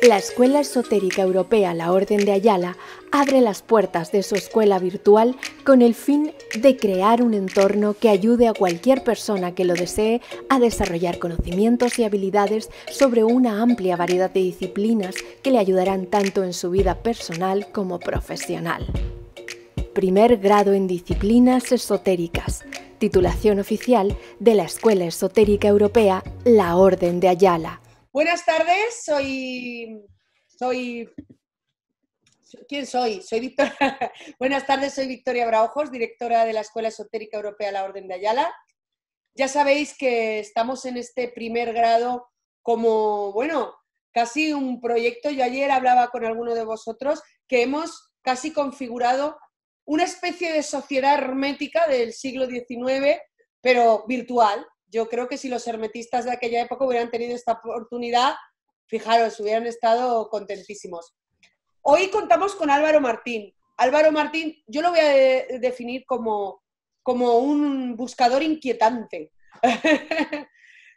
La Escuela Esotérica Europea La Orden de Ayala abre las puertas de su escuela virtual con el fin de crear un entorno que ayude a cualquier persona que lo desee a desarrollar conocimientos y habilidades sobre una amplia variedad de disciplinas que le ayudarán tanto en su vida personal como profesional. Primer grado en disciplinas esotéricas. Titulación oficial de la Escuela Esotérica Europea La Orden de Ayala. Buenas tardes, ¿Quién soy? Soy Victoria. Buenas tardes, soy Victoria Braojos, directora de la Escuela Esotérica Europea La Orden de Ayala. Ya sabéis que estamos en este primer grado como, casi un proyecto. Yo ayer hablaba con alguno de vosotros que hemos casi configurado una especie de sociedad hermética del siglo XIX, pero virtual. Yo creo que si los hermetistas de aquella época hubieran tenido esta oportunidad, fijaros, hubieran estado contentísimos. Hoy contamos con Álvaro Martín. Álvaro Martín, yo lo voy a definir como un buscador inquietante.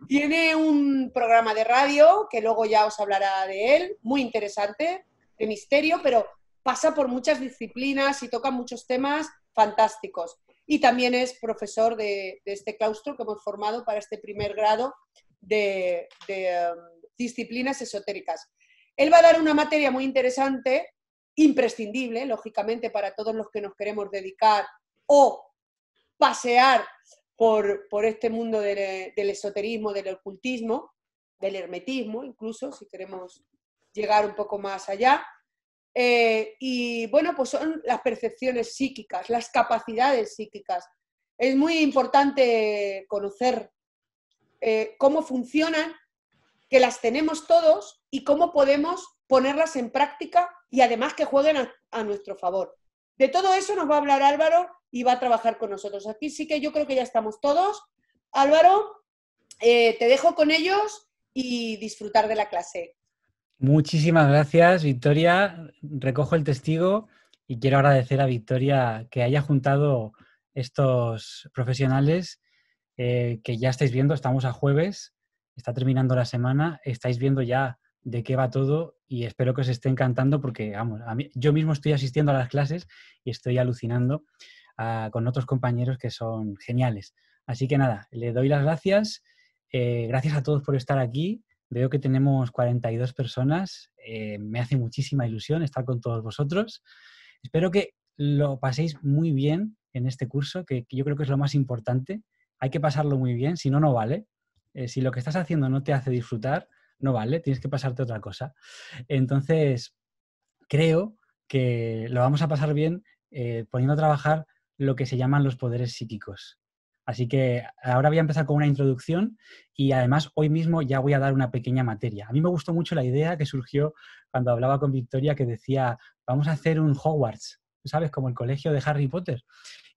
Tiene un programa de radio, que luego ya os hablará de él, muy interesante, de misterio, pero pasa por muchas disciplinas y toca muchos temas fantásticos. Y también es profesor de este claustro que hemos formado para este primer grado de disciplinas esotéricas. Él va a dar una materia muy interesante, imprescindible, lógicamente, para todos los que nos queremos dedicar o pasear por este mundo del esoterismo, del ocultismo, del hermetismo, incluso, si queremos llegar un poco más allá. Y bueno, pues son las percepciones psíquicas, las capacidades psíquicas. Es muy importante conocer cómo funcionan, que las tenemos todos y cómo podemos ponerlas en práctica y además que jueguen a nuestro favor. De todo eso nos va a hablar Álvaro y va a trabajar con nosotros. Aquí sí que yo creo que ya estamos todos. Álvaro, te dejo con ellos y disfrutar de la clase. Muchísimas gracias, Victoria. Recojo el testigo y quiero agradecer a Victoria que haya juntado estos profesionales que ya estáis viendo. Estamos a jueves, está terminando la semana, estáis viendo ya de qué va todo y espero que os esté encantando porque, vamos, yo mismo estoy asistiendo a las clases y estoy alucinando con otros compañeros que son geniales. Así que nada, le doy las gracias. Gracias a todos por estar aquí. Veo que tenemos 42 personas. Me hace muchísima ilusión estar con todos vosotros. Espero que lo paséis muy bien en este curso, que yo creo que es lo más importante. Hay que pasarlo muy bien, si no, no vale. Si lo que estás haciendo no te hace disfrutar, no vale, tienes que pasarte otra cosa. Entonces, creo que lo vamos a pasar bien poniendo a trabajar lo que se llaman los poderes psíquicos. Así que ahora voy a empezar con una introducción y además hoy mismo ya voy a dar una pequeña materia. A mí me gustó mucho la idea que surgió cuando hablaba con Victoria que decía, vamos a hacer un Hogwarts, ¿sabes? Como el colegio de Harry Potter.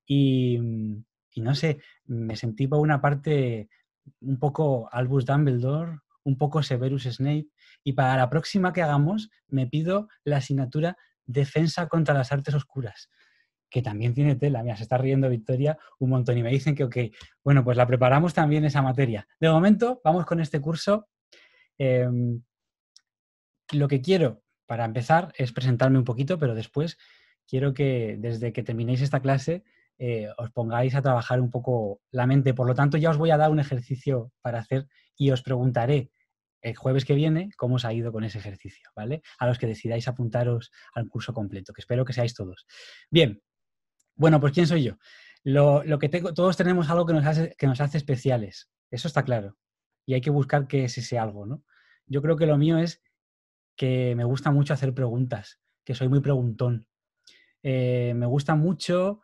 Y no sé, me sentí por una parte un poco Albus Dumbledore, un poco Severus Snape, y para la próxima que hagamos me pido la asignatura Defensa contra las Artes Oscuras, que también tiene tela. Mira, se está riendo Victoria un montón y me dicen que ok, bueno, pues la preparamos también esa materia. De momento, vamos con este curso. Lo que quiero, para empezar, es presentarme un poquito, pero después quiero que desde que terminéis esta clase os pongáis a trabajar un poco la mente. Por lo tanto, ya os voy a dar un ejercicio para hacer y os preguntaré el jueves que viene cómo os ha ido con ese ejercicio, ¿vale? A los que decidáis apuntaros al curso completo, que espero que seáis todos. Bien, bueno, pues ¿quién soy yo? Lo que tengo, todos tenemos algo que nos hace especiales, eso está claro. Y hay que buscar qué es ese algo, ¿no? Yo creo que lo mío es que me gusta mucho hacer preguntas, que soy muy preguntón. Me gusta mucho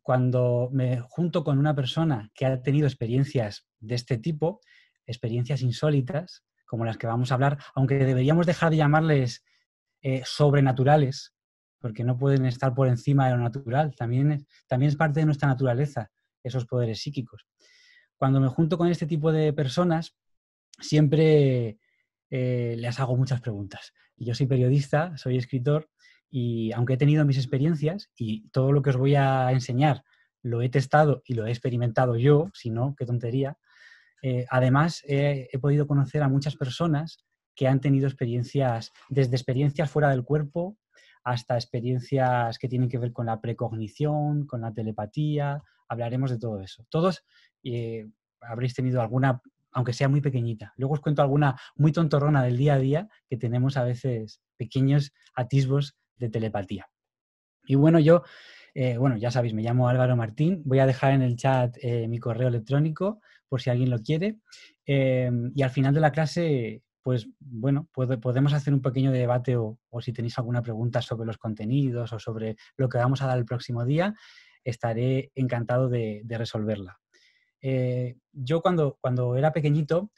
cuando me junto con una persona que ha tenido experiencias de este tipo, experiencias insólitas, como las que vamos a hablar, aunque deberíamos dejar de llamarles sobrenaturales, porque no pueden estar por encima de lo natural, también es parte de nuestra naturaleza, esos poderes psíquicos. Cuando me junto con este tipo de personas, siempre les hago muchas preguntas. Yo soy periodista, soy escritor, y aunque he tenido mis experiencias y todo lo que os voy a enseñar lo he testado y lo he experimentado yo, si no, qué tontería, además he podido conocer a muchas personas que han tenido experiencias, desde experiencias fuera del cuerpo hasta experiencias que tienen que ver con la precognición, con la telepatía. Hablaremos de todo eso. Todos habréis tenido alguna, aunque sea muy pequeñita. Luego os cuento alguna muy tontorrona del día a día, que tenemos a veces pequeños atisbos de telepatía. Y bueno, ya sabéis, me llamo Álvaro Martín. Voy a dejar en el chat mi correo electrónico por si alguien lo quiere. Y al final de la clase, pues bueno, podemos hacer un pequeño debate o si tenéis alguna pregunta sobre los contenidos o sobre lo que vamos a dar el próximo día, estaré encantado de resolverla. Yo cuando era pequeñito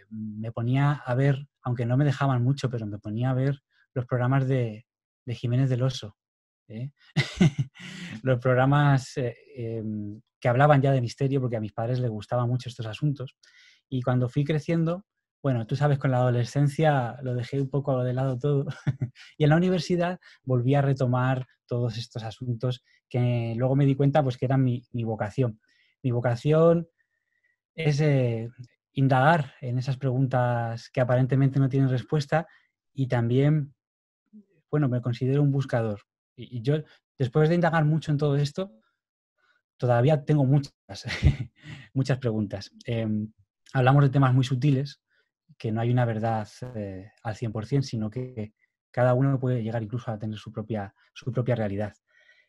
me ponía a ver, aunque no me dejaban mucho, pero me ponía a ver los programas de Jiménez del Oso. Los programas que hablaban ya de misterio, porque a mis padres les gustaban mucho estos asuntos. Y cuando fui creciendo, bueno, tú sabes, con la adolescencia lo dejé un poco de lado todo. Y en la universidad volví a retomar todos estos asuntos que luego me di cuenta pues, que eran mi vocación. Mi vocación es indagar en esas preguntas que aparentemente no tienen respuesta y también, bueno, me considero un buscador. Y yo, después de indagar mucho en todo esto, todavía tengo muchas preguntas. Hablamos de temas muy sutiles, que no hay una verdad al 100%, sino que cada uno puede llegar incluso a tener su propia realidad.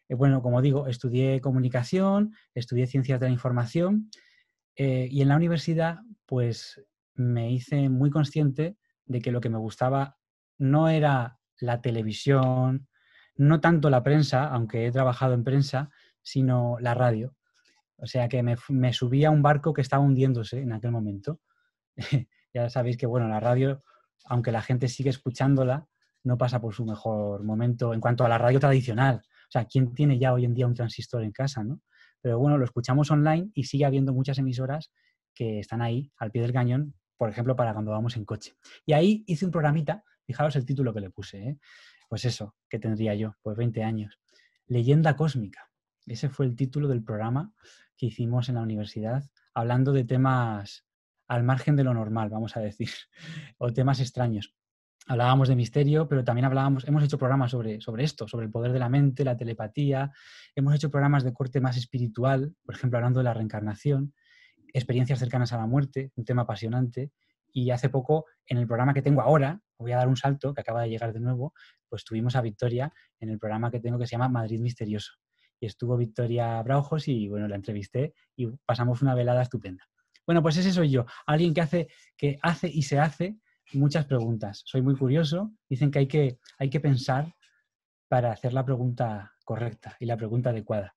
Bueno, como digo, estudié comunicación, estudié ciencias de la información y en la universidad pues me hice muy consciente de que lo que me gustaba no era la televisión, no tanto la prensa, aunque he trabajado en prensa, sino la radio. O sea que me subí a un barco que estaba hundiéndose en aquel momento. Ya sabéis que, bueno, la radio, aunque la gente sigue escuchándola, no pasa por su mejor momento en cuanto a la radio tradicional. O sea, ¿quién tiene ya hoy en día un transistor en casa, no? Pero bueno, lo escuchamos online y sigue habiendo muchas emisoras que están ahí, al pie del cañón, por ejemplo, para cuando vamos en coche. Y ahí hice un programita, fijaros el título que le puse, ¿eh? Pues eso, ¿qué tendría yo? Pues 20 años. Leyenda cósmica. Ese fue el título del programa que hicimos en la universidad, hablando de temas al margen de lo normal, vamos a decir, o temas extraños. Hablábamos de misterio, pero también hemos hecho programas sobre esto, sobre el poder de la mente, la telepatía, hemos hecho programas de corte más espiritual, por ejemplo, hablando de la reencarnación, experiencias cercanas a la muerte, un tema apasionante, y hace poco, en el programa que tengo ahora, voy a dar un salto, que acaba de llegar de nuevo, pues tuvimos a Victoria en el programa que tengo que se llama Madrid Misterioso. Y estuvo Victoria Braujos y, bueno, la entrevisté y pasamos una velada estupenda. Bueno, pues ese soy yo, alguien que hace y se hace muchas preguntas. Soy muy curioso, dicen que hay que pensar para hacer la pregunta correcta y la pregunta adecuada.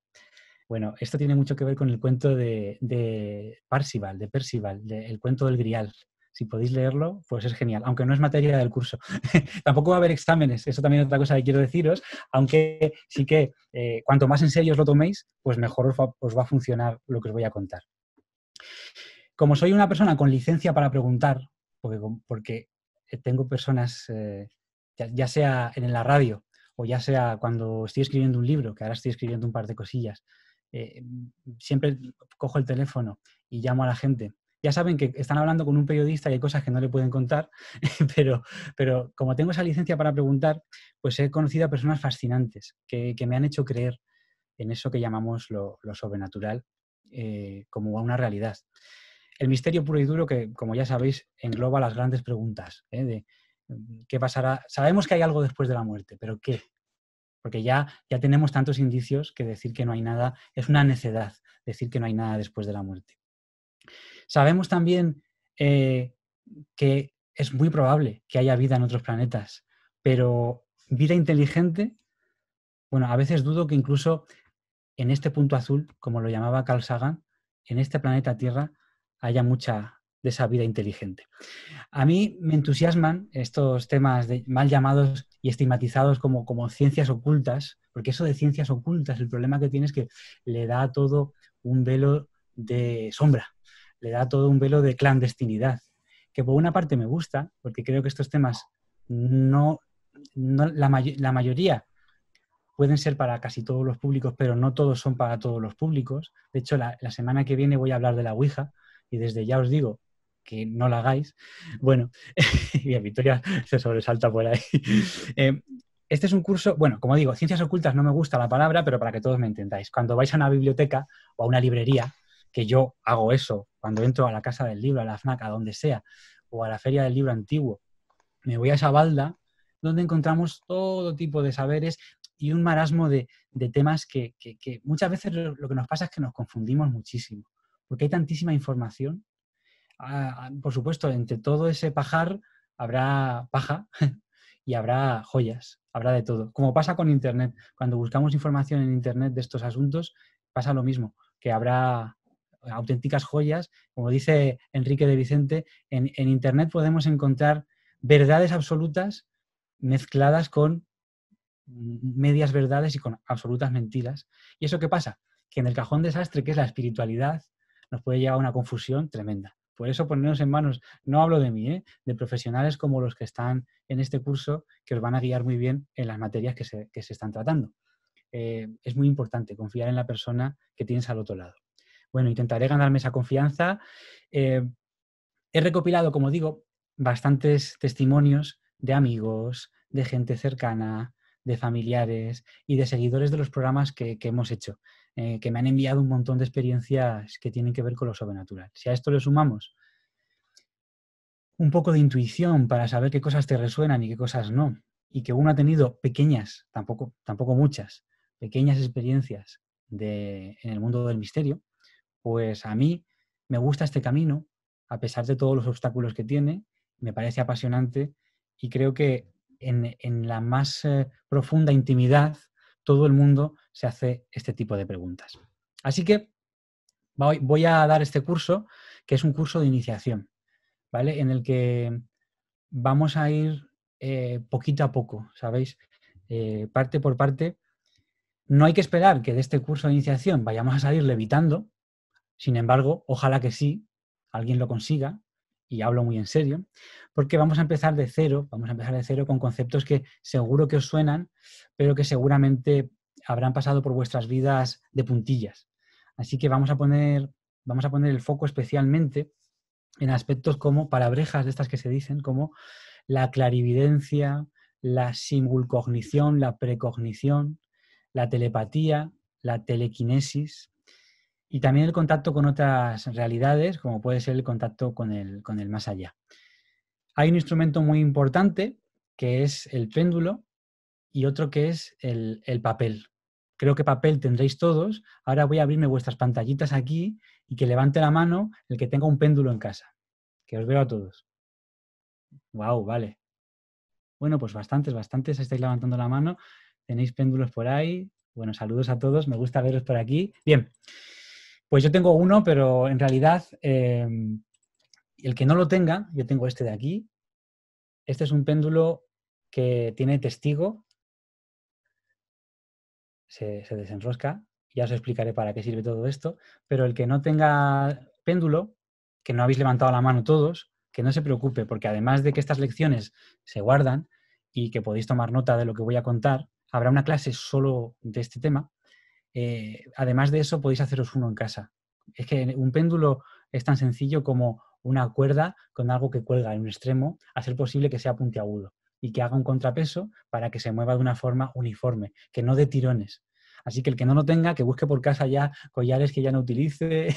Bueno, esto tiene mucho que ver con el cuento de Percival, el cuento del Grial. Si podéis leerlo, pues es genial, aunque no es materia del curso. Tampoco va a haber exámenes, eso también es otra cosa que quiero deciros, aunque sí que cuanto más en serio os lo toméis, pues mejor os va a funcionar lo que os voy a contar. Como soy una persona con licencia para preguntar, porque tengo personas, ya sea en la radio o ya sea cuando estoy escribiendo un libro, que ahora estoy escribiendo un par de cosillas, siempre cojo el teléfono y llamo a la gente. Ya saben que están hablando con un periodista y hay cosas que no le pueden contar, pero como tengo esa licencia para preguntar, pues he conocido a personas fascinantes que me han hecho creer en eso que llamamos lo sobrenatural como una realidad. El misterio puro y duro que, como ya sabéis, engloba las grandes preguntas de qué pasará. Sabemos que hay algo después de la muerte, pero ¿qué? Porque ya tenemos tantos indicios que decir que no hay nada es una necedad, decir que no hay nada después de la muerte. Sabemos también que es muy probable que haya vida en otros planetas, pero vida inteligente, bueno, a veces dudo que incluso en este punto azul, como lo llamaba Carl Sagan, en este planeta Tierra haya mucha de esa vida inteligente. A mí me entusiasman estos temas mal llamados y estigmatizados como ciencias ocultas, porque eso de ciencias ocultas, el problema que tiene es que le da todo un velo de sombra, le da todo un velo de clandestinidad, que por una parte me gusta, porque creo que estos temas la mayoría pueden ser para casi todos los públicos, pero no todos son para todos los públicos. De hecho, la semana que viene voy a hablar de la Ouija y desde ya os digo que no la hagáis. Bueno, y Victoria se sobresalta por ahí. Este es un curso, bueno, como digo, ciencias ocultas no me gusta la palabra, pero para que todos me entendáis. Cuando vais a una biblioteca o a una librería, que yo hago eso cuando entro a la Casa del Libro, a la FNAC, a donde sea, o a la Feria del Libro Antiguo, me voy a esa balda donde encontramos todo tipo de saberes y un marasmo de temas que muchas veces lo que nos pasa es que nos confundimos muchísimo, porque hay tantísima información. Por supuesto, entre todo ese pajar habrá paja y habrá joyas, habrá de todo. Como pasa con Internet. Cuando buscamos información en Internet de estos asuntos, pasa lo mismo, que habrá auténticas joyas. Como dice Enrique de Vicente, en Internet podemos encontrar verdades absolutas mezcladas con medias verdades y con absolutas mentiras. ¿Y eso qué pasa? Que en el cajón desastre, que es la espiritualidad, nos puede llevar a una confusión tremenda. Por eso ponernos en manos, no hablo de mí, de profesionales como los que están en este curso, que os van a guiar muy bien en las materias que se están tratando. Es muy importante confiar en la persona que tienes al otro lado. Bueno, intentaré ganarme esa confianza. He recopilado, como digo, bastantes testimonios de amigos, de gente cercana, de familiares y de seguidores de los programas que hemos hecho, que me han enviado un montón de experiencias que tienen que ver con lo sobrenatural. Si a esto le sumamos un poco de intuición para saber qué cosas te resuenan y qué cosas no, y que uno ha tenido pequeñas, tampoco muchas, pequeñas experiencias en el mundo del misterio, pues a mí me gusta este camino, a pesar de todos los obstáculos que tiene, me parece apasionante y creo que en la más profunda intimidad todo el mundo se hace este tipo de preguntas. Así que voy a dar este curso, que es un curso de iniciación, ¿vale? En el que vamos a ir poquito a poco, ¿sabéis? Parte por parte. No hay que esperar que de este curso de iniciación vayamos a salir levitando. Sin embargo, ojalá que sí, alguien lo consiga, y hablo muy en serio, porque vamos a empezar de cero con conceptos que seguro que os suenan, pero que seguramente habrán pasado por vuestras vidas de puntillas. Así que vamos a poner el foco especialmente en aspectos como palabrejas de estas que se dicen, como la clarividencia, la simulcognición, la precognición, la telepatía, la telequinesis, y también el contacto con otras realidades, como puede ser el contacto con el más allá. Hay un instrumento muy importante, que es el péndulo, y otro que es el papel. Creo que papel tendréis todos. Ahora voy a abrirme vuestras pantallitas aquí y que levante la mano el que tenga un péndulo en casa. Que os veo a todos. ¡Wow! Vale. Bueno, pues bastantes estáis levantando la mano. Tenéis péndulos por ahí. Bueno, saludos a todos. Me gusta veros por aquí. Bien. Pues yo tengo uno, pero en realidad el que no lo tenga, yo tengo este de aquí. Este es un péndulo que tiene testigo. Se desenrosca. Ya os explicaré para qué sirve todo esto. Pero el que no tenga péndulo, que no habéis levantado la mano todos, que no se preocupe, porque además de que estas lecciones se guardan y que podéis tomar nota de lo que voy a contar, habrá una clase solo de este tema. Además de eso, podéis haceros uno en casa. Es que un péndulo es tan sencillo como una cuerda con algo que cuelga en un extremo, a ser posible que sea puntiagudo y que haga un contrapeso para que se mueva de una forma uniforme, que no dé tirones. Así que el que no lo tenga, que busque por casa ya collares que ya no utilice.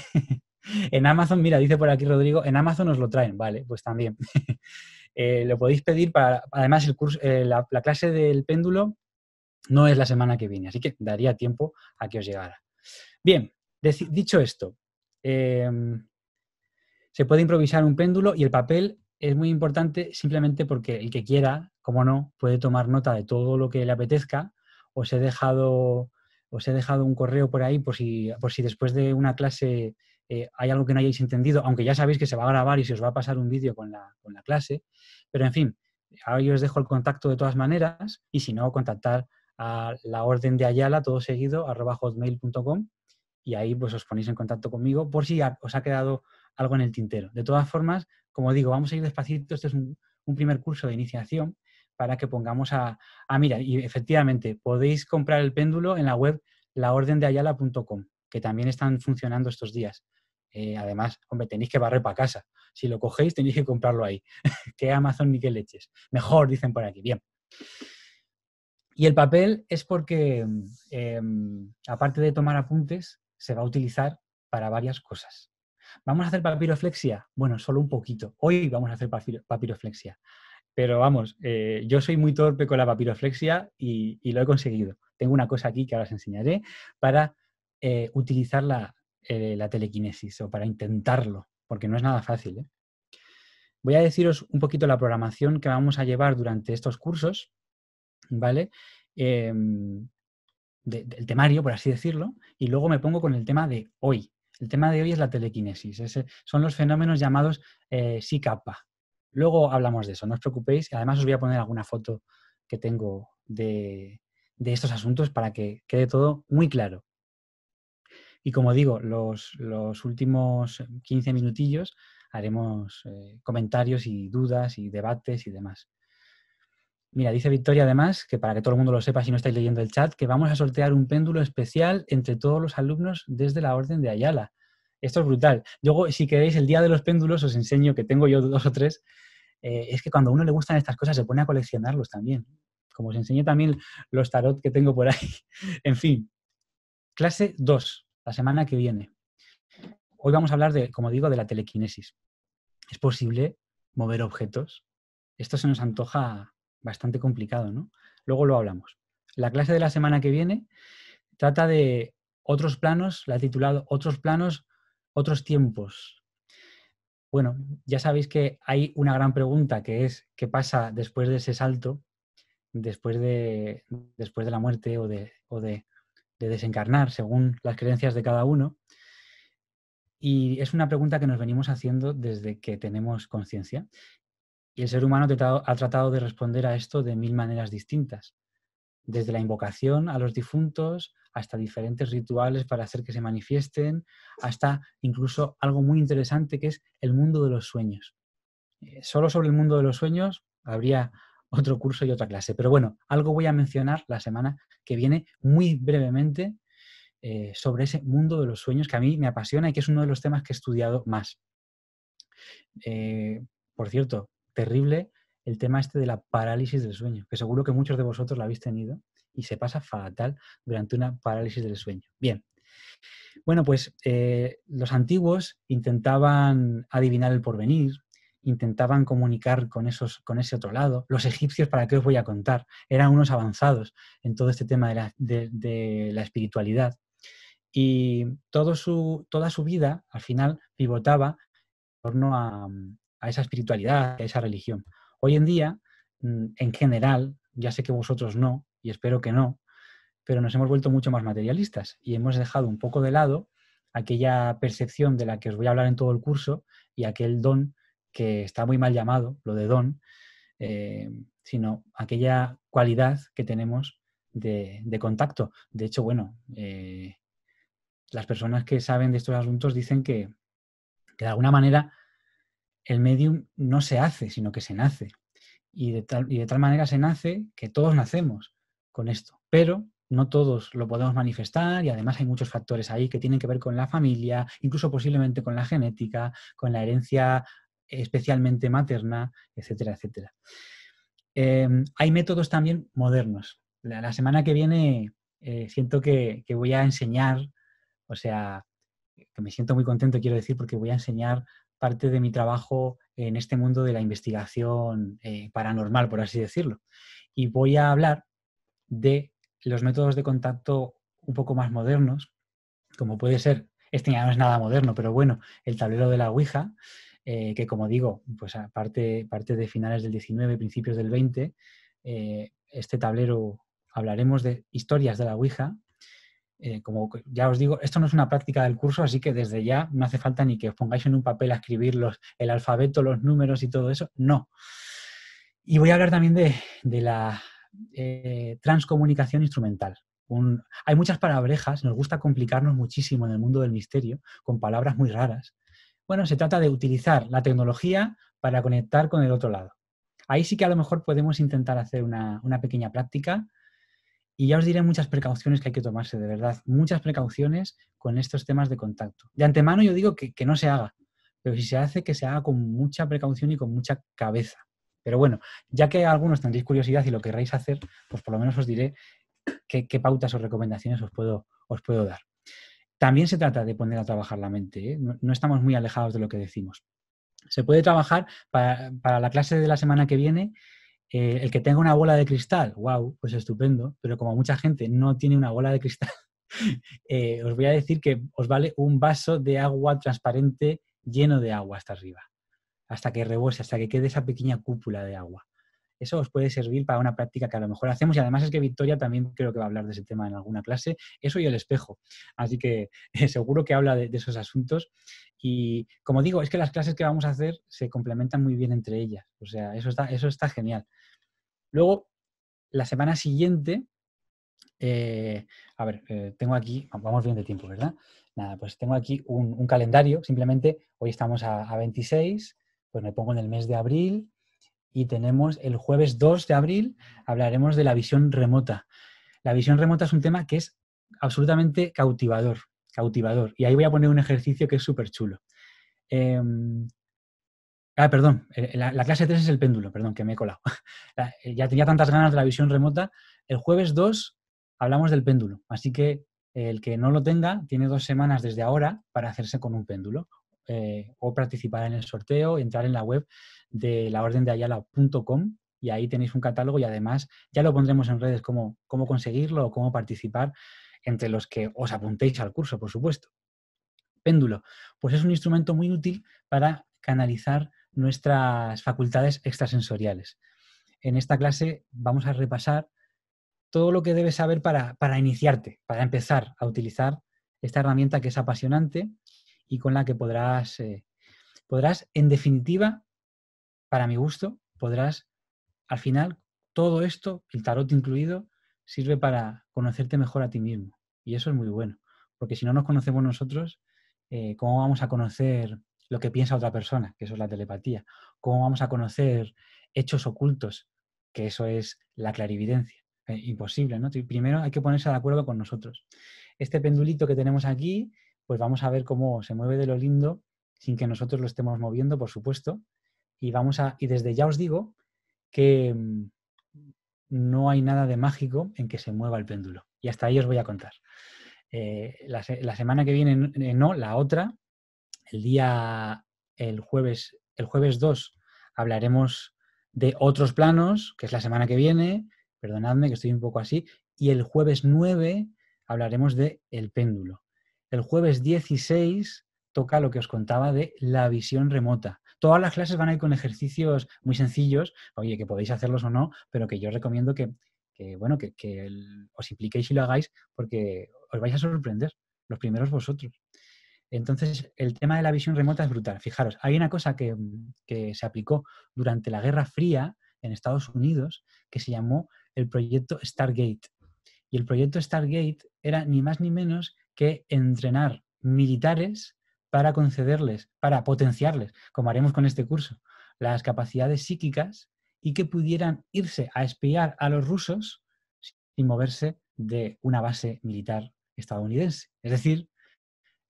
En Amazon, mira, dice por aquí Rodrigo, en Amazon os lo traen. Vale, pues también. Lo podéis pedir para... Además, el curso, la clase del péndulo no es la semana que viene, así que daría tiempo a que os llegara. Bien, dicho esto, se puede improvisar un péndulo y el papel es muy importante simplemente porque el que quiera, como no, puede tomar nota de todo lo que le apetezca. Os he dejado un correo por ahí por si después de una clase hay algo que no hayáis entendido, aunque ya sabéis que se va a grabar y se os va a pasar un vídeo con la clase. Pero en fin, ahora yo os dejo el contacto de todas maneras y si no, contactar a la orden de Ayala, todo seguido, @hotmail.com, y ahí pues os ponéis en contacto conmigo por si os ha quedado algo en el tintero. De todas formas, como digo, vamos a ir despacito. Este es un primer curso de iniciación para que pongamos mira, y efectivamente, podéis comprar el péndulo en la web laordendeayala.com, que también están funcionando estos días. Además, hombre, tenéis que barrer para casa. Si lo cogéis, tenéis que comprarlo ahí. Que Amazon ni que leches. Mejor, dicen por aquí. Bien. Y el papel es porque, aparte de tomar apuntes, se va a utilizar para varias cosas. ¿Vamos a hacer papiroflexia? Bueno, solo un poquito. Hoy vamos a hacer papiroflexia. Pero vamos, yo soy muy torpe con la papiroflexia y lo he conseguido. Tengo una cosa aquí que ahora os enseñaré para utilizar la telequinesis o para intentarlo, porque no es nada fácil, ¿eh? Voy a deciros un poquito la programación que vamos a llevar durante estos cursos, ¿vale? Del temario, por así decirlo, y luego me pongo con el tema de hoy. El tema de hoy es la telequinesis. Son los fenómenos llamados psi-kappa. Luego hablamos de eso, no os preocupéis. Además os voy a poner alguna foto que tengo de estos asuntos para que quede todo muy claro. Y como digo, los últimos 15 minutillos haremos comentarios y dudas y debates y demás. Mira, dice Victoria además, que para que todo el mundo lo sepa si no estáis leyendo el chat, que vamos a sortear un péndulo especial entre todos los alumnos desde la Orden de Ayala. Esto es brutal. Luego, si queréis, el día de los péndulos os enseño, que tengo yo 2 o 3, es que cuando a uno le gustan estas cosas se pone a coleccionarlos también. Como os enseñé también los tarot que tengo por ahí. En fin, clase 2, la semana que viene. Hoy vamos a hablar de, como digo, de la telequinesis. ¿Es posible mover objetos? Esto se nos antoja bastante complicado, ¿no? Luego lo hablamos. La clase de la semana que viene trata de otros planos, la he titulado Otros planos, otros tiempos. Bueno, ya sabéis que hay una gran pregunta que es ¿qué pasa después de ese salto, después de la muerte o de desencarnar, según las creencias de cada uno? Y es una pregunta que nos venimos haciendo desde que tenemos conciencia. Y el ser humano ha tratado de responder a esto de 1000 maneras distintas. Desde la invocación a los difuntos, hasta diferentes rituales para hacer que se manifiesten, hasta incluso algo muy interesante que es el mundo de los sueños. Solo sobre el mundo de los sueños habría otro curso y otra clase. Pero bueno, algo voy a mencionar la semana que viene muy brevemente sobre ese mundo de los sueños que a mí me apasiona y que es uno de los temas que he estudiado más. Por cierto, terrible el tema este de la parálisis del sueño, que seguro que muchos de vosotros la habéis tenido y se pasa fatal durante una parálisis del sueño. Bien, bueno, pues los antiguos intentaban adivinar el porvenir, intentaban comunicar con ese otro lado. Los egipcios, ¿para qué os voy a contar? Eran unos avanzados en todo este tema de la espiritualidad. Y toda su vida, al final, pivotaba en torno a esa espiritualidad, a esa religión. Hoy en día, en general, ya sé que vosotros no, y espero que no, pero nos hemos vuelto mucho más materialistas y hemos dejado un poco de lado aquella percepción de la que os voy a hablar en todo el curso y aquel don que está muy mal llamado, lo de don, sino aquella cualidad que tenemos de contacto. De hecho, bueno, las personas que saben de estos asuntos dicen que de alguna manera el medium no se hace, sino que se nace. Y de tal manera se nace que todos nacemos con esto. Pero no todos lo podemos manifestar y además hay muchos factores ahí que tienen que ver con la familia, incluso posiblemente con la genética, con la herencia especialmente materna, etcétera, etcétera. Hay métodos también modernos. La semana que viene siento que voy a enseñar, o sea, que me siento muy contento, quiero decir, porque voy a enseñar parte de mi trabajo en este mundo de la investigación paranormal, por así decirlo. Y voy a hablar de los métodos de contacto un poco más modernos, como puede ser, este ya no es nada moderno, pero bueno, el tablero de la Ouija, que como digo, pues parte de finales del 19, principios del 20, este tablero hablaremos de historias de la Ouija. Como ya os digo, esto no es una práctica del curso, así que desde ya no hace falta ni que os pongáis en un papel a escribir el alfabeto, los números y todo eso, no. Y voy a hablar también de la transcomunicación instrumental. Hay muchas palabrejas, nos gusta complicarnos muchísimo en el mundo del misterio, con palabras muy raras. Bueno, se trata de utilizar la tecnología para conectar con el otro lado. Ahí sí que a lo mejor podemos intentar hacer una pequeña práctica Y ya os diré muchas precauciones que hay que tomarse, de verdad, muchas precauciones con estos temas de contacto. De antemano yo digo que no se haga, pero si se hace, que se haga con mucha precaución y con mucha cabeza. Pero bueno, ya que algunos tendréis curiosidad y lo querréis hacer, pues por lo menos os diré qué pautas o recomendaciones os puedo dar. También se trata de poner a trabajar la mente, ¿eh? No estamos muy alejados de lo que decimos. Se puede trabajar para la clase de la semana que viene. El que tenga una bola de cristal, wow, pues estupendo, pero como mucha gente no tiene una bola de cristal, os voy a decir que os vale un vaso de agua transparente lleno de agua hasta arriba, hasta que rebose, hasta que quede esa pequeña cúpula de agua. Eso os puede servir para una práctica que a lo mejor hacemos, y además es que Victoria también creo que va a hablar de ese tema en alguna clase, eso y el espejo. Así que seguro que habla de esos asuntos. Y como digo, es que las clases que vamos a hacer se complementan muy bien entre ellas. O sea, eso está genial. Luego, la semana siguiente, tengo aquí, vamos bien de tiempo, ¿verdad? Nada, pues tengo aquí un calendario, simplemente hoy estamos a 26, pues me pongo en el mes de abril y tenemos el jueves 2 de abril, hablaremos de la visión remota. La visión remota es un tema que es absolutamente cautivador, y ahí voy a poner un ejercicio que es súper chulo. Perdón, la clase 3 es el péndulo, perdón, que me he colado. Ya tenía tantas ganas de la visión remota. El jueves 2 hablamos del péndulo, así que el que no lo tenga tiene 2 semanas desde ahora para hacerse con un péndulo o participar en el sorteo, entrar en la web de laordendeayala.com y ahí tenéis un catálogo y además ya lo pondremos en redes cómo conseguirlo o cómo participar entre los que os apuntéis al curso, por supuesto. Péndulo, pues es un instrumento muy útil para canalizar nuestras facultades extrasensoriales. En esta clase vamos a repasar todo lo que debes saber para iniciarte, para empezar a utilizar esta herramienta que es apasionante y con la que podrás, en definitiva, para mi gusto, podrás, al final, todo esto, el tarot incluido, sirve para conocerte mejor a ti mismo. Y eso es muy bueno, porque si no nos conocemos nosotros, ¿cómo vamos a conocer lo que piensa otra persona? Que eso es la telepatía. ¿Cómo vamos a conocer hechos ocultos? Que eso es la clarividencia. Imposible, ¿no? Primero hay que ponerse de acuerdo con nosotros. Este pendulito que tenemos aquí, pues vamos a ver cómo se mueve de lo lindo sin que nosotros lo estemos moviendo, por supuesto. Y desde ya os digo que no hay nada de mágico en que se mueva el péndulo. Y hasta ahí os voy a contar. La semana que viene, no, la otra, el jueves 2, hablaremos de otros planos, que es la semana que viene, perdonadme que estoy un poco así, y el jueves 9 hablaremos de el péndulo. El jueves 16 toca lo que os contaba de la visión remota. Todas las clases van a ir con ejercicios muy sencillos, oye, que podéis hacerlos o no, pero que yo recomiendo que os impliquéis y lo hagáis porque os vais a sorprender, los primeros vosotros. Entonces, el tema de la visión remota es brutal. Fijaros, hay una cosa que se aplicó durante la Guerra Fría en Estados Unidos que se llamó el proyecto Stargate. Y el proyecto Stargate era ni más ni menos que entrenar militares para concederles, para potenciarles, como haremos con este curso, las capacidades psíquicas y que pudieran irse a espiar a los rusos sin moverse de una base militar estadounidense. Es decir,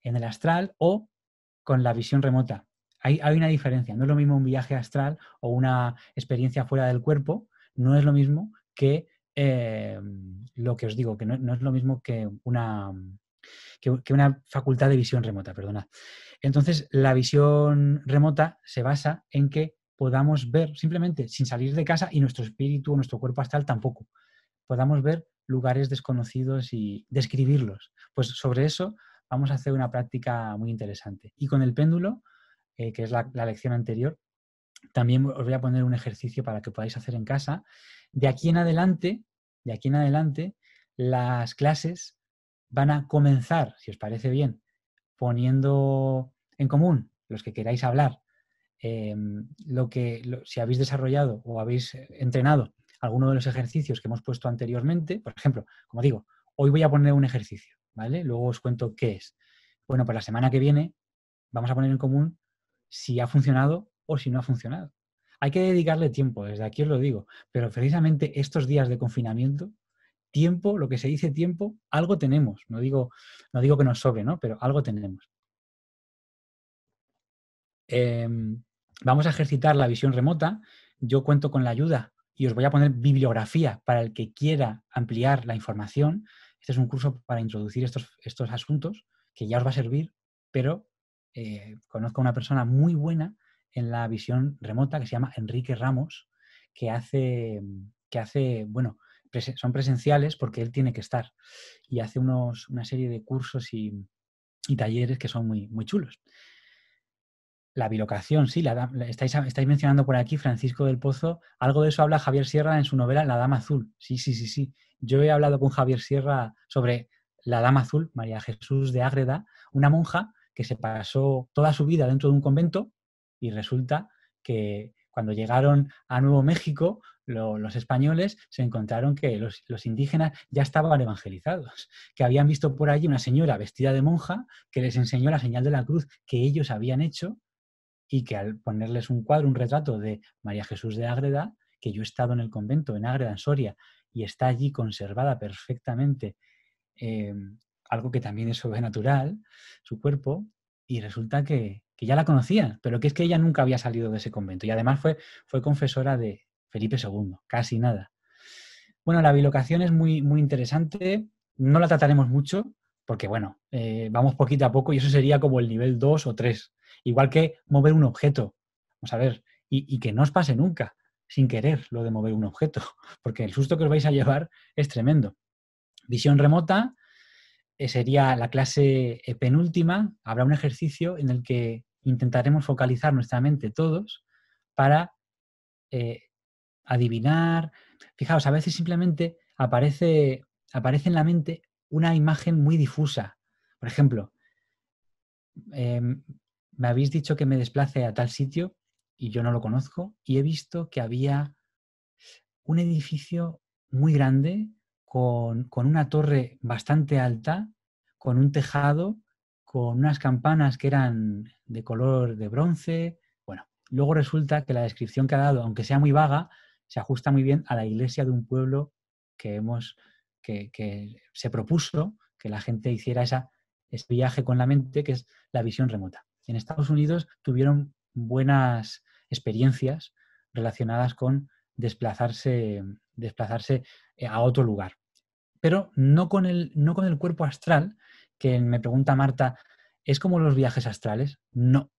en el astral o con la visión remota. Hay una diferencia. No es lo mismo un viaje astral o una experiencia fuera del cuerpo, no es lo mismo que lo que os digo, que no es lo mismo que una facultad de visión remota, perdonad. Entonces, la visión remota se basa en que podamos ver, simplemente sin salir de casa, y nuestro espíritu o nuestro cuerpo astral tampoco, podamos ver lugares desconocidos y describirlos. Pues sobre eso vamos a hacer una práctica muy interesante. Y con el péndulo, que es la lección anterior, también os voy a poner un ejercicio para que podáis hacer en casa. De aquí en adelante, las clases van a comenzar, si os parece bien, poniendo en común los que queráis hablar, si habéis desarrollado o habéis entrenado alguno de los ejercicios que hemos puesto anteriormente. Por ejemplo, como digo, hoy voy a poner un ejercicio, ¿vale? Luego os cuento qué es. Bueno, pues la semana que viene vamos a poner en común si ha funcionado o si no ha funcionado. Hay que dedicarle tiempo, desde aquí os lo digo, pero precisamente estos días de confinamiento tiempo, lo que se dice tiempo, algo tenemos. No digo que nos sobre, ¿no? Pero algo tenemos. Vamos a ejercitar la visión remota. Yo cuento con la ayuda y os voy a poner bibliografía para el que quiera ampliar la información. Este es un curso para introducir estos asuntos que ya os va a servir, pero conozco a una persona muy buena en la visión remota que se llama Enrique Ramos, que hace bueno, son presenciales porque él tiene que estar y hace una serie de cursos y talleres que son muy, muy chulos. La bilocación, sí, estáis mencionando por aquí Francisco del Pozo. Algo de eso habla Javier Sierra en su novela La Dama Azul. Sí. Yo he hablado con Javier Sierra sobre la Dama Azul, María Jesús de Ágreda, una monja que se pasó toda su vida dentro de un convento y resulta que cuando llegaron a Nuevo México, los españoles se encontraron que los indígenas ya estaban evangelizados, que habían visto por allí una señora vestida de monja que les enseñó la señal de la cruz que ellos habían hecho y que al ponerles un cuadro, un retrato de María Jesús de Ágreda, que yo he estado en el convento en Ágreda, en Soria, y está allí conservada perfectamente, algo que también es sobrenatural, su cuerpo, y resulta que ya la conocían, pero que es que ella nunca había salido de ese convento y además fue confesora de Felipe II, casi nada. Bueno, la bilocación es muy, muy interesante, no la trataremos mucho, porque bueno, vamos poquito a poco y eso sería como el nivel 2 o 3. Igual que mover un objeto. Vamos a ver, y que no os pase nunca, sin querer, lo de mover un objeto, porque el susto que os vais a llevar es tremendo. Visión remota sería la clase penúltima. Habrá un ejercicio en el que intentaremos focalizar nuestra mente todos para adivinar. Fijaos, a veces simplemente aparece en la mente una imagen muy difusa. Por ejemplo, me habéis dicho que me desplace a tal sitio y yo no lo conozco y he visto que había un edificio muy grande con una torre bastante alta, con un tejado, con unas campanas que eran de color de bronce. Bueno, luego resulta que la descripción que ha dado, aunque sea muy vaga, se ajusta muy bien a la iglesia de un pueblo que se propuso que la gente hiciera ese viaje con la mente, que es la visión remota. En Estados Unidos tuvieron buenas experiencias relacionadas con desplazarse a otro lugar. Pero no con el cuerpo astral, que me pregunta Marta, ¿es como los viajes astrales? No.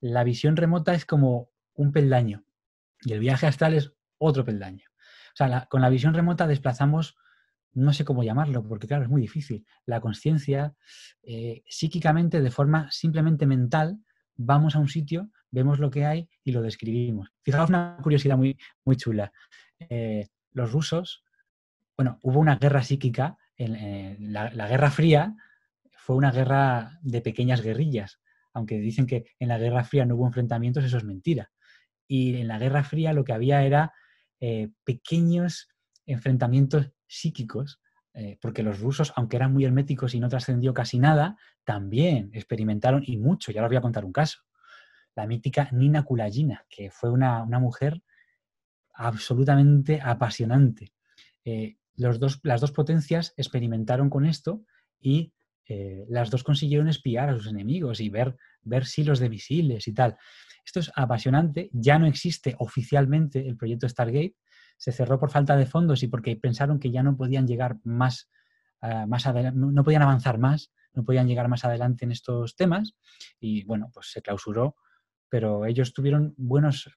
La visión remota es como un peldaño y el viaje astral es otro peldaño. O sea, con la visión remota desplazamos, no sé cómo llamarlo, porque claro, es muy difícil. La consciencia, psíquicamente, de forma simplemente mental, vamos a un sitio, vemos lo que hay y lo describimos. Fijaos una curiosidad muy, muy chula. Los rusos, bueno, hubo una guerra psíquica, la Guerra Fría fue una guerra de pequeñas guerrillas, aunque dicen que en la Guerra Fría no hubo enfrentamientos, eso es mentira. Y en la Guerra Fría lo que había era pequeños enfrentamientos psíquicos, porque los rusos, aunque eran muy herméticos y no trascendió casi nada, también experimentaron, y mucho. Ya os voy a contar un caso. La mítica Nina Kulagina, que fue una mujer absolutamente apasionante. Las dos potencias experimentaron con esto y las dos consiguieron espiar a sus enemigos y ver silos de misiles y tal. Esto es apasionante. Ya no existe oficialmente el proyecto Stargate. Se cerró por falta de fondos y porque pensaron que ya no podían llegar más adelante, no podían avanzar más, no podían llegar más adelante en estos temas y bueno, pues se clausuró, pero ellos tuvieron buenos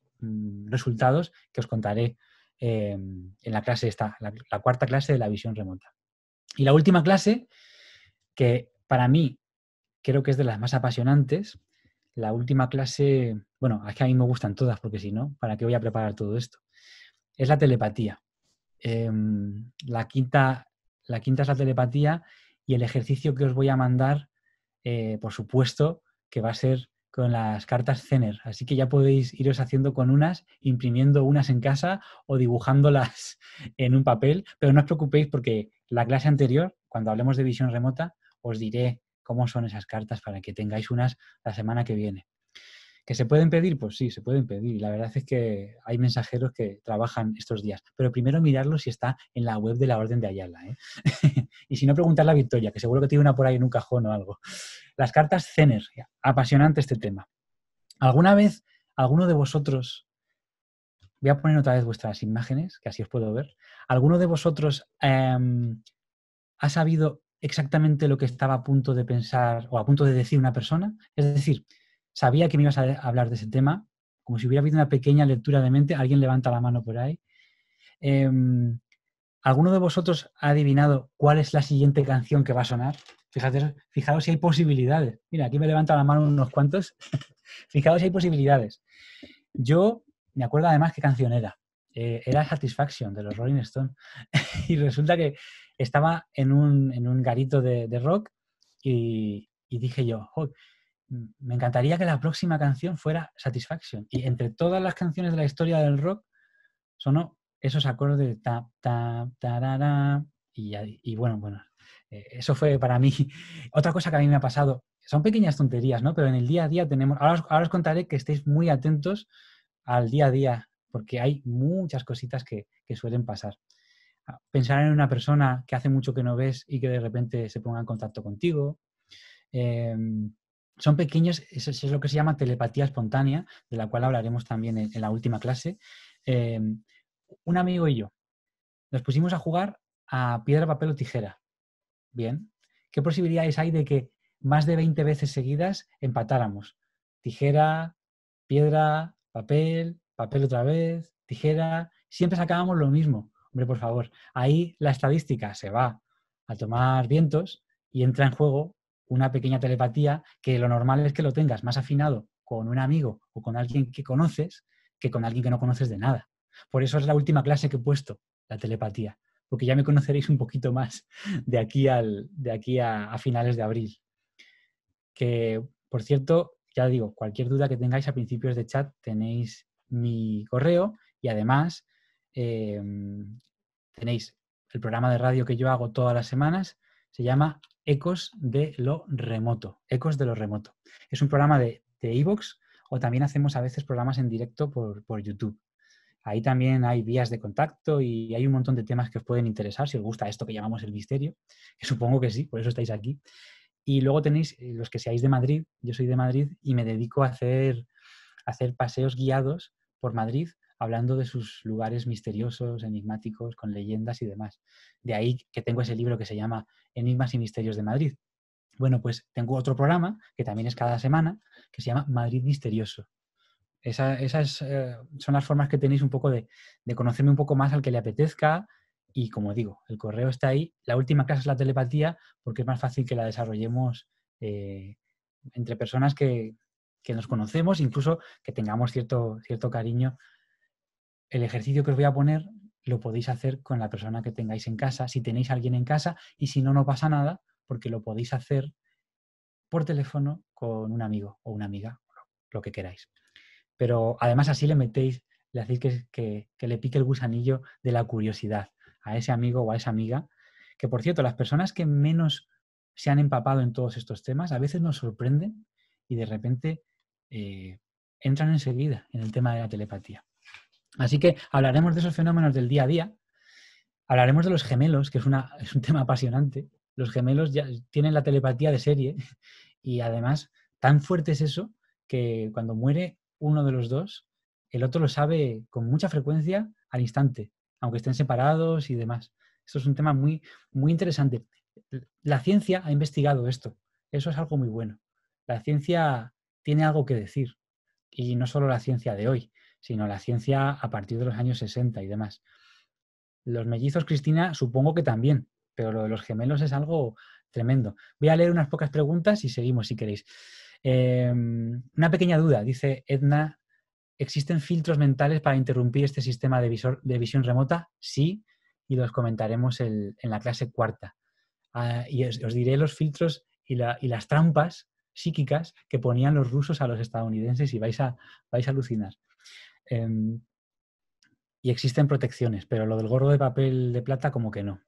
resultados que os contaré en la clase esta, la cuarta clase de la visión remota. Y la última clase, que para mí creo que es de las más apasionantes, la última clase, bueno, es que a mí me gustan todas, porque si no, ¿para qué voy a preparar todo esto? Es la telepatía. La quinta es la telepatía y el ejercicio que os voy a mandar, por supuesto, que va a ser con las cartas Zener. Así que ya podéis iros haciendo con unas, imprimiendo unas en casa o dibujándolas en un papel. Pero no os preocupéis porque la clase anterior, cuando hablemos de visión remota, os diré cómo son esas cartas para que tengáis unas la semana que viene. ¿Que se pueden pedir? Pues sí, se pueden pedir. Y la verdad es que hay mensajeros que trabajan estos días. Pero primero mirarlo si está en la web de la Orden de Ayala, ¿eh? Y si no, preguntarle a Victoria, que seguro que tiene una por ahí en un cajón o algo. Las cartas Zener. Apasionante este tema. ¿Alguna vez alguno de vosotros... Voy a poner otra vez vuestras imágenes, que así os puedo ver. ¿Alguno de vosotros ha sabido exactamente lo que estaba a punto de pensar o a punto de decir una persona? Es decir, sabía que me ibas a hablar de ese tema, como si hubiera habido una pequeña lectura de mente. Alguien levanta la mano por ahí. ¿Alguno de vosotros ha adivinado cuál es la siguiente canción que va a sonar? Fijaos si hay posibilidades. Mira, aquí me levantan la mano unos cuantos. Fijaos si hay posibilidades. Yo me acuerdo además qué canción era. Era Satisfaction, de los Rolling Stones. Y resulta que estaba en un garito de rock y dije yo, oh, me encantaría que la próxima canción fuera Satisfaction. Y entre todas las canciones de la historia del rock sonó esos acordes de ta, ta, tarara, y bueno, eso fue para mí. Otra cosa que a mí me ha pasado, son pequeñas tonterías, ¿no? Pero en el día a día tenemos, ahora os contaré que estéis muy atentos al día a día, porque hay muchas cositas que suelen pasar. Pensar en una persona que hace mucho que no ves y que de repente se ponga en contacto contigo. Son pequeños, eso es lo que se llama telepatía espontánea, de la cual hablaremos también en la última clase. Un amigo y yo nos pusimos a jugar a piedra, papel o tijera. Bien. ¿Qué posibilidades hay de que más de 20 veces seguidas empatáramos? Tijera, piedra, papel, papel otra vez, tijera. Siempre sacábamos lo mismo. Hombre, por favor, ahí la estadística se va a tomar vientos y entra en juego una pequeña telepatía que lo normal es que lo tengas más afinado con un amigo o con alguien que conoces que con alguien que no conoces de nada. Por eso es la última clase que he puesto, la telepatía, porque ya me conoceréis un poquito más de aquí a finales de abril. Que, por cierto, ya digo, cualquier duda que tengáis a principios de chat tenéis mi correo y además tenéis el programa de radio que yo hago todas las semanas, se llama Ecos de lo Remoto. Ecos de lo Remoto. Es un programa de iVoox o también hacemos a veces programas en directo por YouTube. Ahí también hay vías de contacto y hay un montón de temas que os pueden interesar si os gusta esto que llamamos el misterio, que supongo que sí, por eso estáis aquí. Y luego tenéis los que seáis de Madrid. Yo soy de Madrid y me dedico a hacer paseos guiados por Madrid, hablando de sus lugares misteriosos, enigmáticos, con leyendas y demás. De ahí que tengo ese libro que se llama Enigmas y Misterios de Madrid. Bueno, pues tengo otro programa, que también es cada semana, que se llama Madrid Misterioso. Esas son las formas que tenéis un poco de conocerme un poco más al que le apetezca. Y como digo, el correo está ahí. La última clase es la telepatía porque es más fácil que la desarrollemos entre personas que nos conocemos, incluso que tengamos cierto cariño. El ejercicio que os voy a poner lo podéis hacer con la persona que tengáis en casa, si tenéis a alguien en casa, y si no, no pasa nada porque lo podéis hacer por teléfono con un amigo o una amiga, lo que queráis. Pero además así le hacéis que le pique el gusanillo de la curiosidad a ese amigo o a esa amiga, que por cierto, las personas que menos se han empapado en todos estos temas a veces nos sorprenden y de repente entran enseguida en el tema de la telepatía. Así que hablaremos de esos fenómenos del día a día, hablaremos de los gemelos, que es un tema apasionante. Los gemelos ya tienen la telepatía de serie y además tan fuerte es eso que cuando muere uno de los dos, el otro lo sabe con mucha frecuencia al instante, aunque estén separados y demás. Esto es un tema muy, muy interesante. La ciencia ha investigado esto. Eso es algo muy bueno. La ciencia tiene algo que decir. Y no solo la ciencia de hoy, sino la ciencia a partir de los años 60 y demás. Los mellizos, Cristina, supongo que también, pero lo de los gemelos es algo tremendo. Voy a leer unas pocas preguntas y seguimos si queréis. Una pequeña duda, dice Edna, ¿existen filtros mentales para interrumpir este sistema de visión remota? Sí, y los comentaremos en la clase cuarta. Y os diré los filtros y las trampas psíquicas que ponían los rusos a los estadounidenses y vais a alucinar. Y existen protecciones, pero lo del gorro de papel de plata como que no.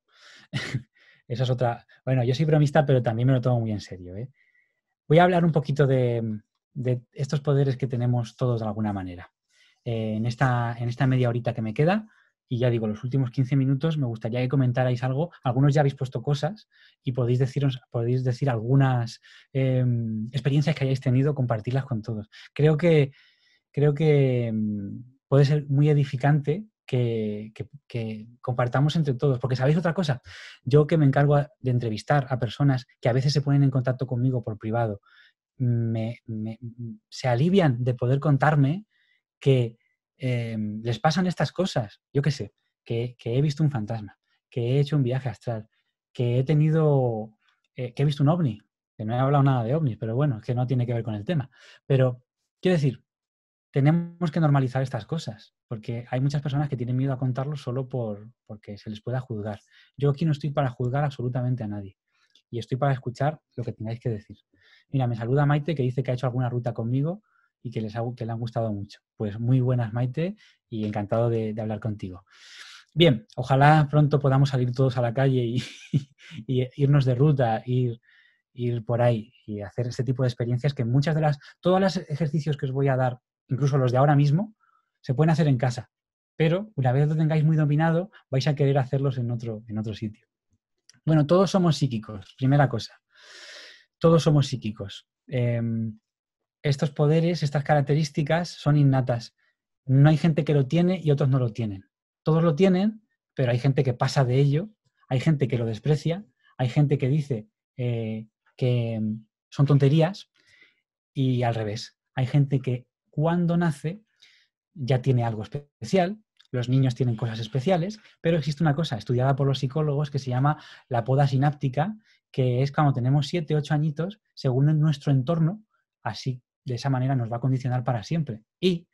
Esa es otra... Bueno, yo soy bromista, pero también me lo tomo muy en serio, ¿eh? Voy a hablar un poquito de de estos poderes que tenemos todos de alguna manera. En esta media horita que me queda, y ya digo, los últimos 15 minutos, me gustaría que comentarais algo. Algunos ya habéis puesto cosas y podéis decir algunas experiencias que hayáis tenido, compartirlas con todos. Creo que puede ser muy edificante que compartamos entre todos. Porque, ¿sabéis otra cosa? Yo, que me encargo de entrevistar a personas que a veces se ponen en contacto conmigo por privado, se alivian de poder contarme que les pasan estas cosas. Yo qué sé, que he visto un fantasma, que he hecho un viaje astral, que he tenido, que he visto un ovni, que no he hablado nada de ovnis, pero bueno, es que no tiene que ver con el tema. Pero, quiero decir, tenemos que normalizar estas cosas, porque hay muchas personas que tienen miedo a contarlo solo porque se les pueda juzgar. Yo aquí no estoy para juzgar absolutamente a nadie, y estoy para escuchar lo que tengáis que decir. Mira, me saluda Maite, que dice que ha hecho alguna ruta conmigo y que le han gustado mucho. Pues muy buenas, Maite, y encantado de hablar contigo. Bien, ojalá pronto podamos salir todos a la calle y irnos de ruta, ir por ahí y hacer este tipo de experiencias que todos los ejercicios que os voy a dar, incluso los de ahora mismo, se pueden hacer en casa. Pero una vez lo tengáis muy dominado, vais a querer hacerlos en otro sitio. Bueno, todos somos psíquicos, primera cosa. Todos somos psíquicos. Estos poderes, estas características son innatas. No hay gente que lo tiene y otros no lo tienen. Todos lo tienen, pero hay gente que pasa de ello, hay gente que lo desprecia, hay gente que dice que son tonterías, y al revés. Hay gente que cuando nace ya tiene algo especial. Los niños tienen cosas especiales, pero existe una cosa estudiada por los psicólogos que se llama la poda sináptica, que es cuando tenemos 7, 8 añitos, según nuestro entorno, así, de esa manera nos va a condicionar para siempre. Y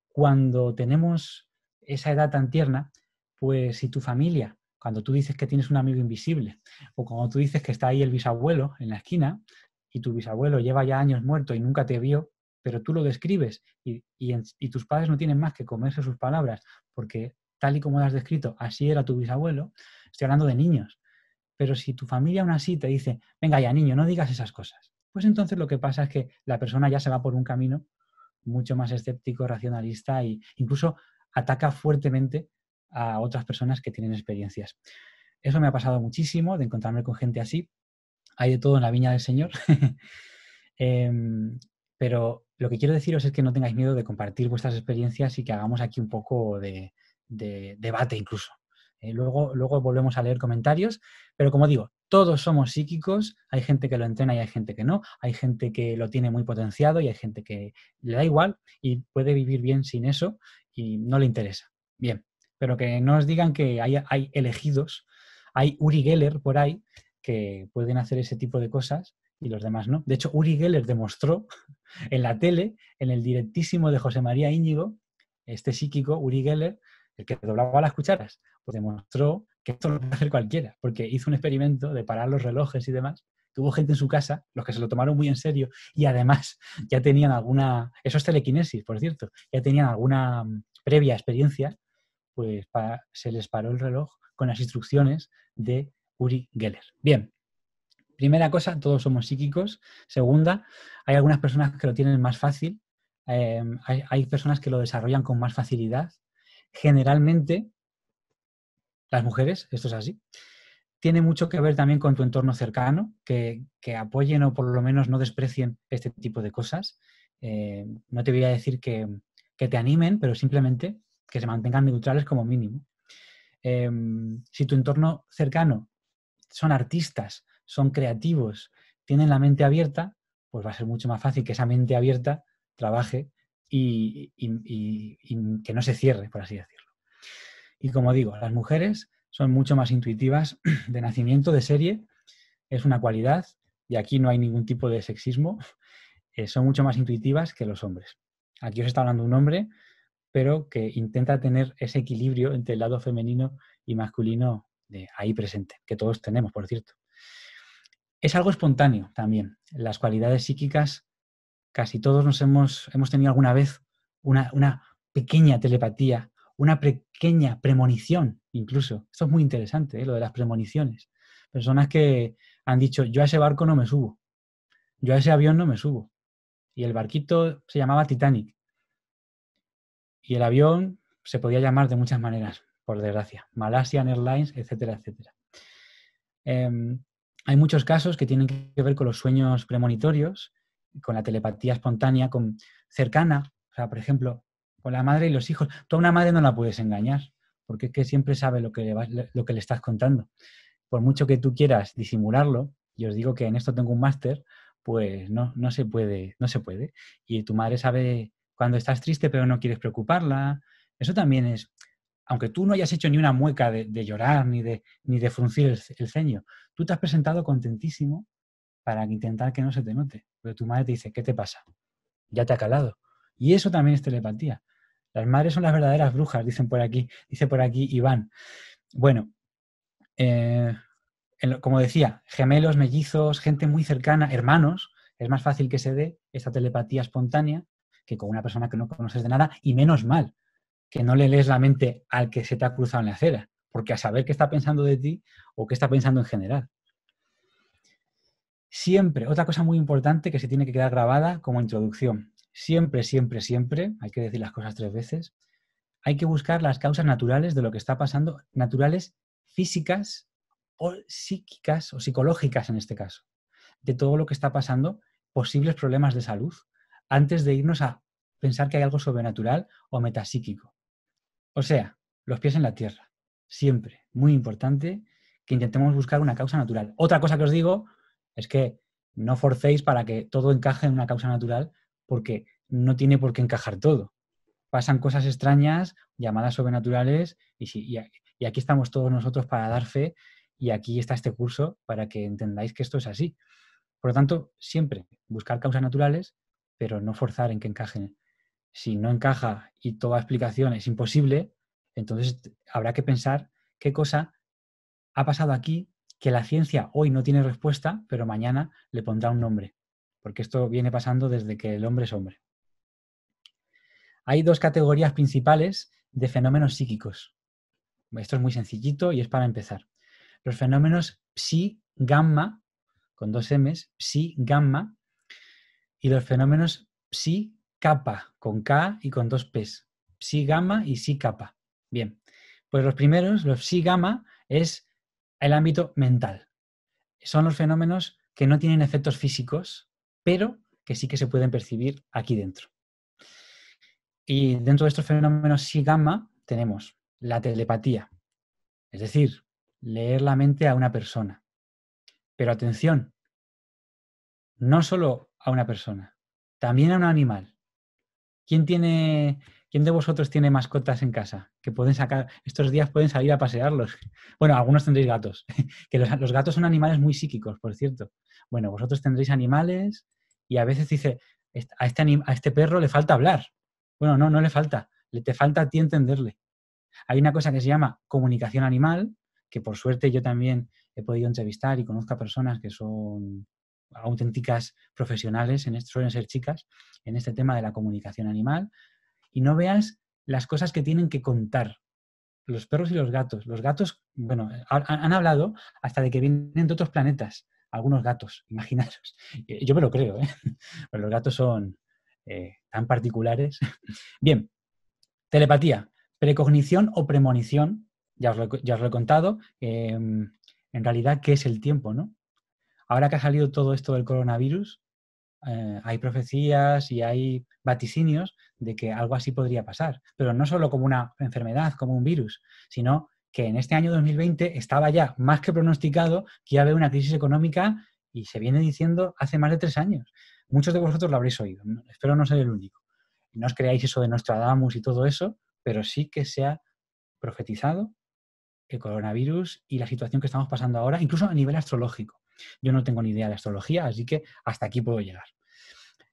cuando tenemos esa edad tan tierna, pues si tu familia, cuando tú dices que tienes un amigo invisible, o cuando tú dices que está ahí el bisabuelo en la esquina, y tu bisabuelo lleva ya años muerto y nunca te vio, pero tú lo describes y tus padres no tienen más que comerse sus palabras, porque tal y como lo has descrito, así era tu bisabuelo. Estoy hablando de niños. Pero si tu familia aún así te dice, venga ya niño, no digas esas cosas, pues entonces lo que pasa es que la persona ya se va por un camino mucho más escéptico, racionalista, e incluso ataca fuertemente a otras personas que tienen experiencias. Eso me ha pasado muchísimo, de encontrarme con gente así. Hay de todo en la viña del Señor. Pero lo que quiero deciros es que no tengáis miedo de compartir vuestras experiencias y que hagamos aquí un poco de debate incluso. Luego volvemos a leer comentarios, pero como digo, todos somos psíquicos, hay gente que lo entrena y hay gente que no, hay gente que lo tiene muy potenciado y hay gente que le da igual y puede vivir bien sin eso y no le interesa. Bien, pero que no os digan que hay elegidos, hay Uri Geller por ahí que pueden hacer ese tipo de cosas y los demás no. De hecho, Uri Geller demostró en la tele, en el directísimo de José María Íñigo, este psíquico, Uri Geller, el que doblaba las cucharas, pues demostró que esto lo puede hacer cualquiera, porque hizo un experimento de parar los relojes y demás. Tuvo gente en su casa, los que se lo tomaron muy en serio, y además ya tenían eso es telequinesis, por cierto, ya tenían alguna previa experiencia, pues se les paró el reloj con las instrucciones de Uri Geller. Bien, primera cosa, todos somos psíquicos. Segunda, hay algunas personas que lo tienen más fácil, hay personas que lo desarrollan con más facilidad. Generalmente, las mujeres, esto es así, tiene mucho que ver también con tu entorno cercano, que apoyen o por lo menos no desprecien este tipo de cosas. No te voy a decir que te animen, pero simplemente que se mantengan neutrales como mínimo. Si tu entorno cercano son artistas, son creativos, tienen la mente abierta, pues va a ser mucho más fácil que esa mente abierta trabaje y que no se cierre, por así decirlo. Y como digo, las mujeres son mucho más intuitivas de nacimiento, de serie, es una cualidad, y aquí no hay ningún tipo de sexismo, son mucho más intuitivas que los hombres. Aquí os está hablando un hombre, pero que intenta tener ese equilibrio entre el lado femenino y masculino ahí presente, que todos tenemos, por cierto. Es algo espontáneo también. Las cualidades psíquicas, casi todos hemos tenido alguna vez una pequeña telepatía, una pequeña premonición incluso. Esto es muy interesante, lo de las premoniciones. Personas que han dicho, yo a ese barco no me subo, yo a ese avión no me subo. y el barquito se llamaba Titanic. Y el avión se podía llamar de muchas maneras, por desgracia. Malaysian Airlines, etcétera, etcétera. Hay muchos casos que tienen que ver con los sueños premonitorios, con la telepatía espontánea, con cercana. O sea, por ejemplo, con la madre y los hijos. Tú a una madre no la puedes engañar, porque es que siempre sabe lo que le estás contando. Por mucho que tú quieras disimularlo, y os digo que en esto tengo un máster, pues no se puede. Y tu madre sabe cuando estás triste pero no quieres preocuparla. Eso también es, aunque tú no hayas hecho ni una mueca de llorar ni de fruncir el ceño, tú te has presentado contentísimo para intentar que no se te note. Pero tu madre te dice, ¿qué te pasa? Ya te ha calado. Y eso también es telepatía. Las madres son las verdaderas brujas, dice por aquí Iván. Bueno, como decía, gemelos, mellizos, gente muy cercana, hermanos, es más fácil que se dé esta telepatía espontánea que con una persona que no conoces de nada, y menos mal que no le lees la mente al que se te ha cruzado en la acera, porque a saber qué está pensando de ti o qué está pensando en general. Siempre, otra cosa muy importante que se tiene que quedar grabada como introducción, siempre, siempre, siempre, hay que decir las cosas 3 veces, hay que buscar las causas naturales de lo que está pasando, naturales físicas o psíquicas o psicológicas en este caso, de todo lo que está pasando, posibles problemas de salud, antes de irnos a pensar que hay algo sobrenatural o metapsíquico. O sea, los pies en la tierra, siempre, muy importante que intentemos buscar una causa natural. Otra cosa que os digo es que no forcéis para que todo encaje en una causa natural, porque no tiene por qué encajar todo. Pasan cosas extrañas, llamadas sobrenaturales, y aquí estamos todos nosotros para dar fe, y aquí está este curso para que entendáis que esto es así. Por lo tanto, siempre buscar causas naturales, pero no forzar en que encajen. Si no encaja y toda explicación es imposible, entonces habrá que pensar qué cosa ha pasado aquí que la ciencia hoy no tiene respuesta, pero mañana le pondrá un nombre. Porque esto viene pasando desde que el hombre es hombre. Hay 2 categorías principales de fenómenos psíquicos. Esto es muy sencillito y es para empezar. Los fenómenos psi-gamma, con 2 M's, psi-gamma, y los fenómenos psi-kappa, con K y con 2 P's. Psi-gamma y psi-kappa. Bien, pues los primeros, los psi-gamma, es el ámbito mental. Son los fenómenos que no tienen efectos físicos, pero que sí que se pueden percibir aquí dentro. Y dentro de estos fenómenos psi-gamma tenemos la telepatía, es decir, leer la mente a una persona. Pero atención, no solo a una persona, también a un animal. ¿Quién de vosotros tiene mascotas en casa? Que pueden sacar, estos días pueden salir a pasearlos. Bueno, algunos tendréis gatos, que los gatos son animales muy psíquicos, por cierto. Bueno, vosotros tendréis animales y a veces dice, a este perro le falta hablar. Bueno, no le falta, te falta a ti entenderle. Hay una cosa que se llama comunicación animal, que por suerte yo también he podido entrevistar y conozco a personas que son auténticas profesionales, suelen ser chicas, en este tema de la comunicación animal, y no veas las cosas que tienen que contar los perros y los gatos. Los gatos, bueno, han hablado hasta de que vienen de otros planetas, algunos gatos, imaginaros. Yo me lo creo, ¿eh? Pero los gatos son tan particulares. Bien, telepatía, precognición o premonición, ya os lo he contado. En realidad, ¿qué es el tiempo, no? Ahora que ha salido todo esto del coronavirus, hay profecías y hay vaticinios de que algo así podría pasar. Pero no solo como una enfermedad, como un virus, sino que en este año 2020 estaba ya más que pronosticado que iba a haber una crisis económica y se viene diciendo hace más de 3 años. Muchos de vosotros lo habréis oído, espero no ser el único. No os creáis eso de Nostradamus y todo eso, pero sí que se ha profetizado el coronavirus y la situación que estamos pasando ahora, incluso a nivel astrológico. Yo no tengo ni idea de astrología, así que hasta aquí puedo llegar.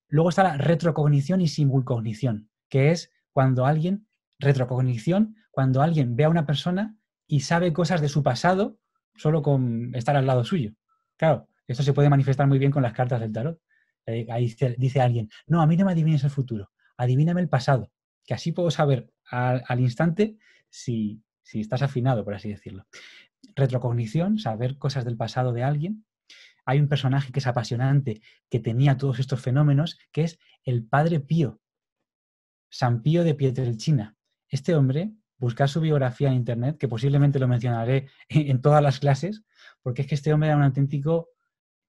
Luego está la retrocognición y simulcognición, que es cuando alguien ve a una persona y sabe cosas de su pasado solo con estar al lado suyo. Claro, esto se puede manifestar muy bien con las cartas del tarot. Ahí dice alguien, no, a mí no me adivines el futuro, adivíname el pasado, que así puedo saber al instante si estás afinado, por así decirlo. Retrocognición, saber cosas del pasado de alguien. hay un personaje que es apasionante, que tenía todos estos fenómenos, que es el Padre Pío, San Pío de Pietrelcina. Este hombre, buscar su biografía en internet, que posiblemente lo mencionaré en todas las clases, porque es que este hombre era un auténtico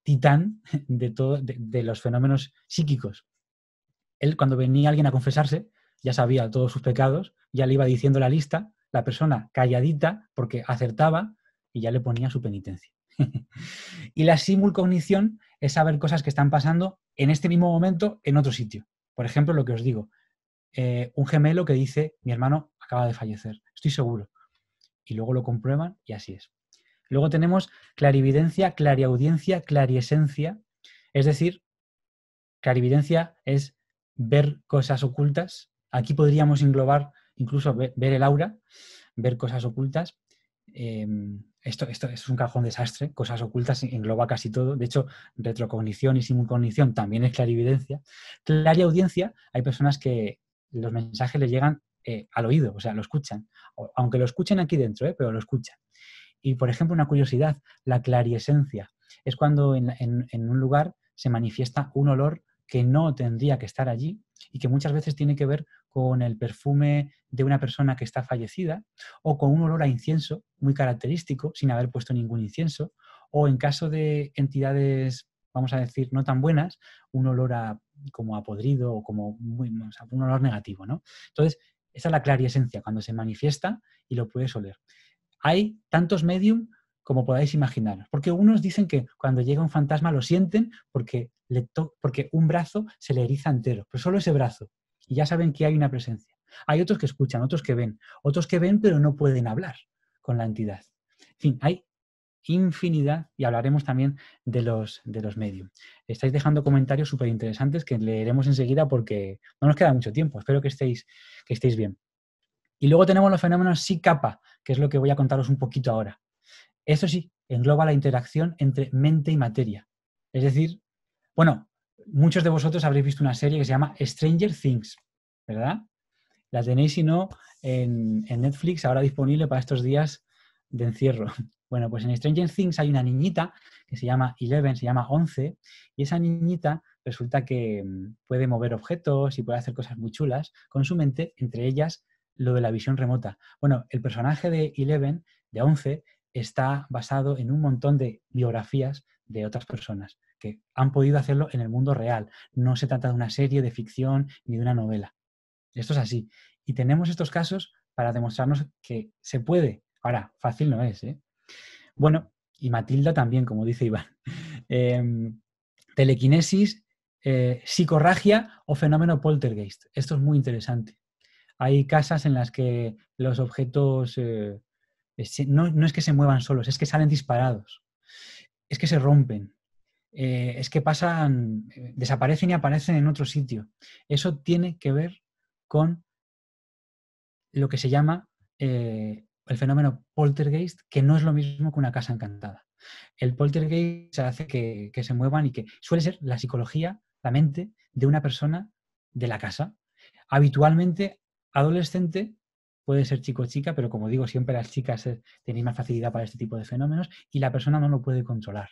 titán de los fenómenos psíquicos. Él, cuando venía alguien a confesarse, ya sabía todos sus pecados, ya le iba diciendo la lista, la persona calladita, porque acertaba, y ya le ponía su penitencia. Y la simulcognición es saber cosas que están pasando en este mismo momento en otro sitio. Por ejemplo, lo que os digo, un gemelo que dice, mi hermano acaba de fallecer, estoy seguro. Y luego lo comprueban y así es. Luego tenemos clarividencia, clariaudiencia, clariesencia. Es decir, clarividencia es ver cosas ocultas. Aquí podríamos englobar incluso ver el aura, ver cosas ocultas. Esto es un cajón desastre, cosas ocultas engloba casi todo. De hecho, retrocognición y simulcognición también es clarividencia. Clariaudiencia, hay personas que los mensajes les llegan al oído, o sea, lo escuchan. Aunque lo escuchen aquí dentro, pero lo escuchan. Y, por ejemplo, una curiosidad, la clariesencia es cuando en un lugar se manifiesta un olor que no tendría que estar allí y que muchas veces tiene que ver con el perfume de una persona que está fallecida o con un olor a incienso muy característico sin haber puesto ningún incienso, o en caso de entidades, vamos a decir, no tan buenas, un olor como a podrido o como un olor negativo, ¿no? Entonces, esa es la clariesencia, cuando se manifiesta y lo puedes oler. Hay tantos medium como podáis imaginar, porque unos dicen que cuando llega un fantasma lo sienten porque un brazo se le eriza entero, pero solo ese brazo, y ya saben que hay una presencia. Hay otros que escuchan, otros que ven pero no pueden hablar con la entidad. En fin, hay infinidad y hablaremos también de los medium. Estáis dejando comentarios súper interesantes que leeremos enseguida porque no nos queda mucho tiempo. Espero que estéis bien. Y luego tenemos los fenómenos psi-kappa, que es lo que voy a contaros un poquito ahora. Eso sí, engloba la interacción entre mente y materia. Es decir, bueno, muchos de vosotros habréis visto una serie que se llama Stranger Things, ¿verdad? La tenéis, si no, en Netflix, ahora disponible para estos días de encierro. Bueno, pues en Stranger Things hay una niñita que se llama 11, y esa niñita resulta que puede mover objetos y puede hacer cosas muy chulas con su mente, entre ellas lo de la visión remota. Bueno, el personaje de 11, está basado en un montón de biografías de otras personas que han podido hacerlo en el mundo real. No se trata de una serie de ficción ni de una novela. Esto es así. Y tenemos estos casos para demostrarnos que se puede. Ahora, fácil no es, ¿eh? Bueno, y Matilda también, como dice Iván. Telequinesis, psicorragia o fenómeno poltergeist. Esto es muy interesante. Hay casas en las que los objetos no es que se muevan solos, es que salen disparados, es que se rompen, es que pasan, desaparecen y aparecen en otro sitio. Eso tiene que ver con lo que se llama el fenómeno poltergeist, que no es lo mismo que una casa encantada. El poltergeist hace que se muevan y que suele ser la psicología, la mente de una persona de la casa. Habitualmente adolescente, puede ser chico o chica, pero como digo, siempre las chicas tenéis más facilidad para este tipo de fenómenos y la persona no lo puede controlar.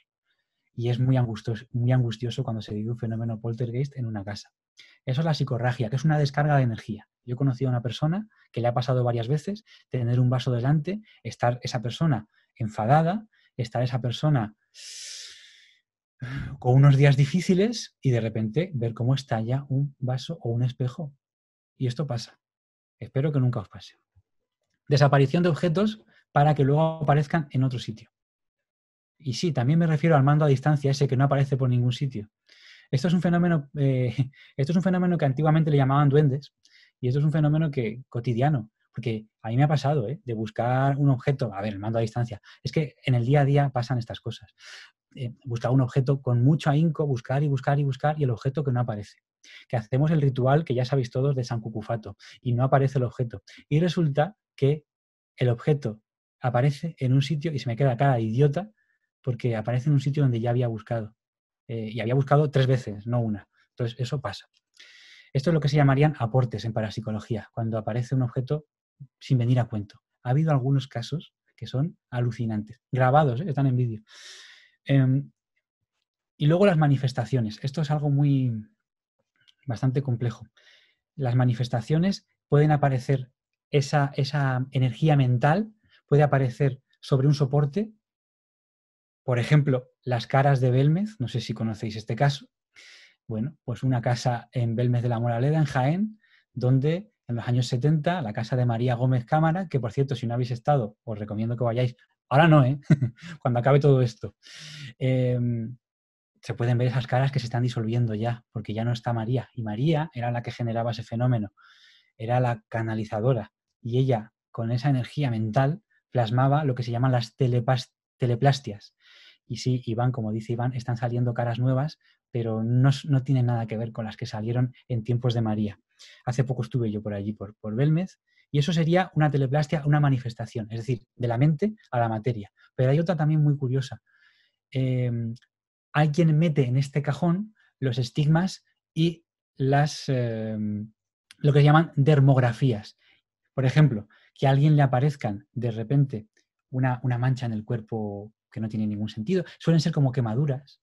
Y es muy angustioso cuando se vive un fenómeno poltergeist en una casa. Eso es la psicorragia, que es una descarga de energía. Yo he conocido a una persona que le ha pasado varias veces tener un vaso delante, estar esa persona enfadada, estar esa persona con unos días difíciles y de repente ver cómo estalla un vaso o un espejo. Y esto pasa. Espero que nunca os pase. Desaparición de objetos para que luego aparezcan en otro sitio. Y sí, también me refiero al mando a distancia, ese que no aparece por ningún sitio. Esto es un fenómeno que antiguamente le llamaban duendes, y esto es un fenómeno cotidiano, porque a mí me ha pasado, de buscar un objeto, a ver, el mando a distancia, es que en el día a día pasan estas cosas. Buscar un objeto con mucho ahínco, buscar y buscar y buscar, y el objeto que no aparece. Que hacemos el ritual que ya sabéis todos de San Cucufato, y no aparece el objeto. Y resulta que el objeto aparece en un sitio y se me queda cara de idiota, porque aparece en un sitio donde ya había buscado. Y había buscado 3 veces, no una. Entonces, eso pasa. Esto es lo que se llamarían aportes en parapsicología, cuando aparece un objeto sin venir a cuento. Ha habido algunos casos que son alucinantes, grabados, están en vídeo. Y luego las manifestaciones. Esto es algo bastante complejo. Las manifestaciones pueden aparecer, esa energía mental puede aparecer sobre un soporte. Por ejemplo, las caras de Belmez, no sé si conocéis este caso. Bueno, pues una casa en Belmez de la Moraleda, en Jaén, donde en los años 70, la casa de María Gómez Cámara, que por cierto, si no habéis estado, os recomiendo que vayáis. Ahora no, cuando acabe todo esto. Se pueden ver esas caras que se están disolviendo ya, porque ya no está María. Y María era la que generaba ese fenómeno, era la canalizadora. Y ella, con esa energía mental, plasmaba lo que se llaman las teleplastias. Y sí, Iván, como dice Iván, están saliendo caras nuevas, pero no tienen nada que ver con las que salieron en tiempos de María. Hace poco estuve yo por allí, por Belmez, y eso sería una teleplastia, una manifestación, es decir, de la mente a la materia. Pero hay otra también muy curiosa. Hay quien mete en este cajón los estigmas y lo que se llaman dermografías. Por ejemplo, que a alguien le aparezcan de repente una mancha en el cuerpo que no tiene ningún sentido. Suelen ser como quemaduras.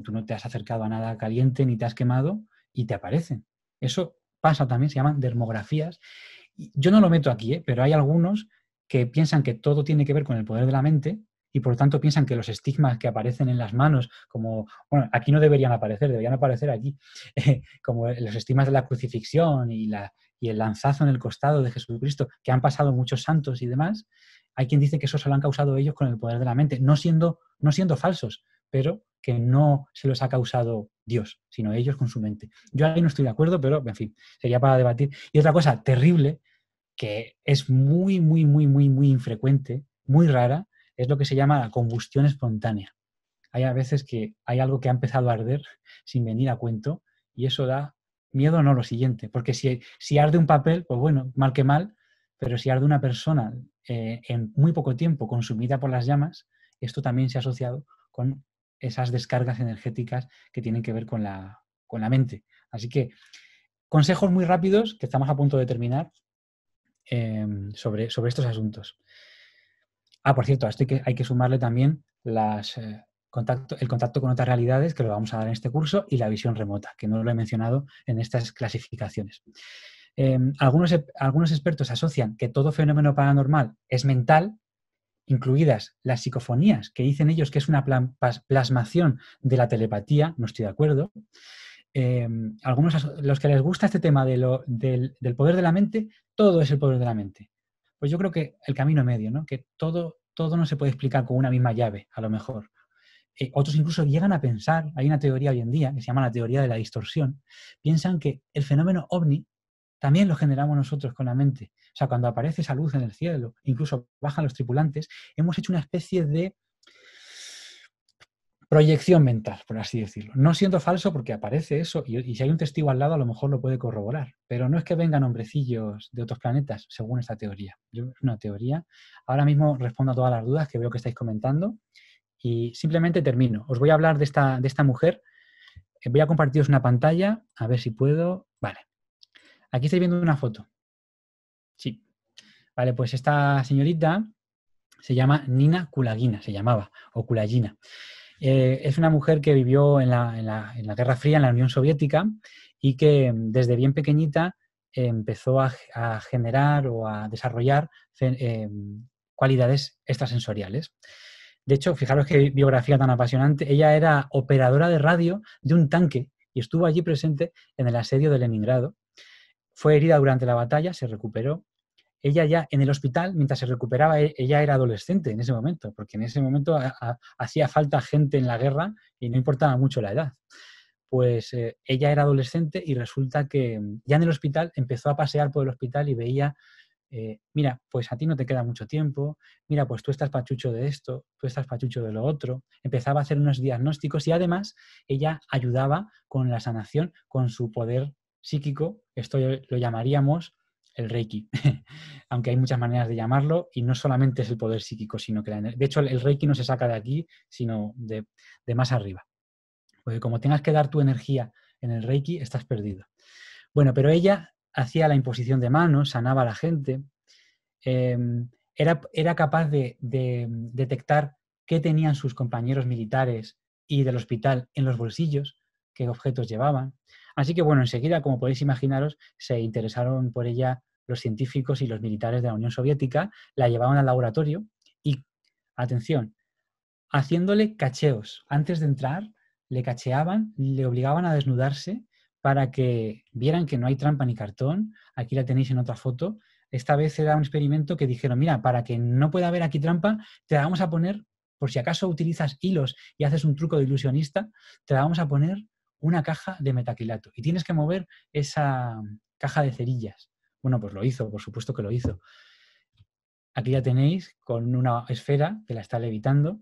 Tú no te has acercado a nada caliente ni te has quemado y te aparecen. Eso pasa también, se llaman dermografías. Yo no lo meto aquí, pero hay algunos que piensan que todo tiene que ver con el poder de la mente y por lo tanto piensan que los estigmas que aparecen en las manos, como, bueno, aquí no deberían aparecer, deberían aparecer aquí, como los estigmas de la crucifixión y el lanzazo en el costado de Jesucristo, que han pasado muchos santos y demás, hay quien dice que eso se lo han causado ellos con el poder de la mente, no siendo falsos, pero que no se los ha causado Dios, sino ellos con su mente. Yo ahí no estoy de acuerdo, pero en fin, sería para debatir. Y otra cosa terrible, que es muy infrecuente, muy rara, es lo que se llama la combustión espontánea. Hay a veces que hay algo que ha empezado a arder sin venir a cuento y eso da miedo, no lo siguiente, porque si arde un papel, pues bueno, mal que mal, pero si arde una persona en muy poco tiempo consumida por las llamas, esto también se ha asociado con esas descargas energéticas que tienen que ver con la mente. Así que consejos muy rápidos, que estamos a punto de terminar, sobre estos asuntos. Por cierto, a esto hay que sumarle también el contacto con otras realidades, que lo vamos a dar en este curso, y la visión remota, que no lo he mencionado en estas clasificaciones. Algunos expertos asocian que todo fenómeno paranormal es mental, incluidas las psicofonías, que dicen ellos que es una plasmación de la telepatía. No estoy de acuerdo. Algunos, los que les gusta este tema del poder de la mente, todo es el poder de la mente. Pues yo creo que el camino medio, ¿no? Que todo no se puede explicar con una misma llave, a lo mejor. Otros incluso llegan a pensar, hay una teoría hoy en día que se llama la teoría de la distorsión, piensan que el fenómeno ovni también lo generamos nosotros con la mente. O sea, cuando aparece esa luz en el cielo, incluso bajan los tripulantes, hemos hecho una especie de proyección mental, por así decirlo. No siendo falso porque aparece eso y si hay un testigo al lado a lo mejor lo puede corroborar. Pero no es que vengan hombrecillos de otros planetas, según esta teoría. Es una teoría. Ahora mismo respondo a todas las dudas que veo que estáis comentando y simplemente termino. Os voy a hablar de esta mujer. Voy a compartiros una pantalla, a ver si puedo. Vale. Aquí estáis viendo una foto. Sí. Vale, pues esta señorita se llama Nina Kulagina, se llamaba, o Kulagina. Es una mujer que vivió en la Guerra Fría, en la Unión Soviética, y que desde bien pequeñita empezó a generar o a desarrollar cualidades extrasensoriales. De hecho, fijaros qué biografía tan apasionante. Ella era operadora de radio de un tanque y estuvo allí presente en el asedio de Leningrado. Fue herida durante la batalla, se recuperó. Ella ya en el hospital, mientras se recuperaba, ella era adolescente en ese momento, porque en ese momento hacía falta gente en la guerra y no importaba mucho la edad. Pues ella era adolescente y resulta que ya en el hospital empezó a pasear por el hospital y veía, mira, pues a ti no te queda mucho tiempo, mira, pues tú estás pachucho de esto, tú estás pachucho de lo otro. Empezaba a hacer unos diagnósticos y además ella ayudaba con la sanación, con su poder psíquico. Esto lo llamaríamos el Reiki, aunque hay muchas maneras de llamarlo y no solamente es el poder psíquico, sino que de hecho el Reiki no se saca de aquí, sino de más arriba. Porque como tengas que dar tu energía en el Reiki, estás perdido. Bueno, pero ella hacía la imposición de manos, sanaba a la gente, era capaz de detectar qué tenían sus compañeros militares y del hospital en los bolsillos, qué objetos llevaban. Así que, bueno, enseguida, como podéis imaginaros, se interesaron por ella los científicos y los militares de la Unión Soviética, la llevaban al laboratorio y, atención, haciéndole cacheos. Antes de entrar, le cacheaban, le obligaban a desnudarse para que vieran que no hay trampa ni cartón. Aquí la tenéis en otra foto. Esta vez era un experimento que dijeron, mira, para que no pueda haber aquí trampa, te la vamos a poner, por si acaso utilizas hilos y haces un truco de ilusionista, te la vamos a poner una caja de metacrilato y tienes que mover esa caja de cerillas. Bueno, pues lo hizo, por supuesto que lo hizo. Aquí ya tenéis con una esfera que la está levitando.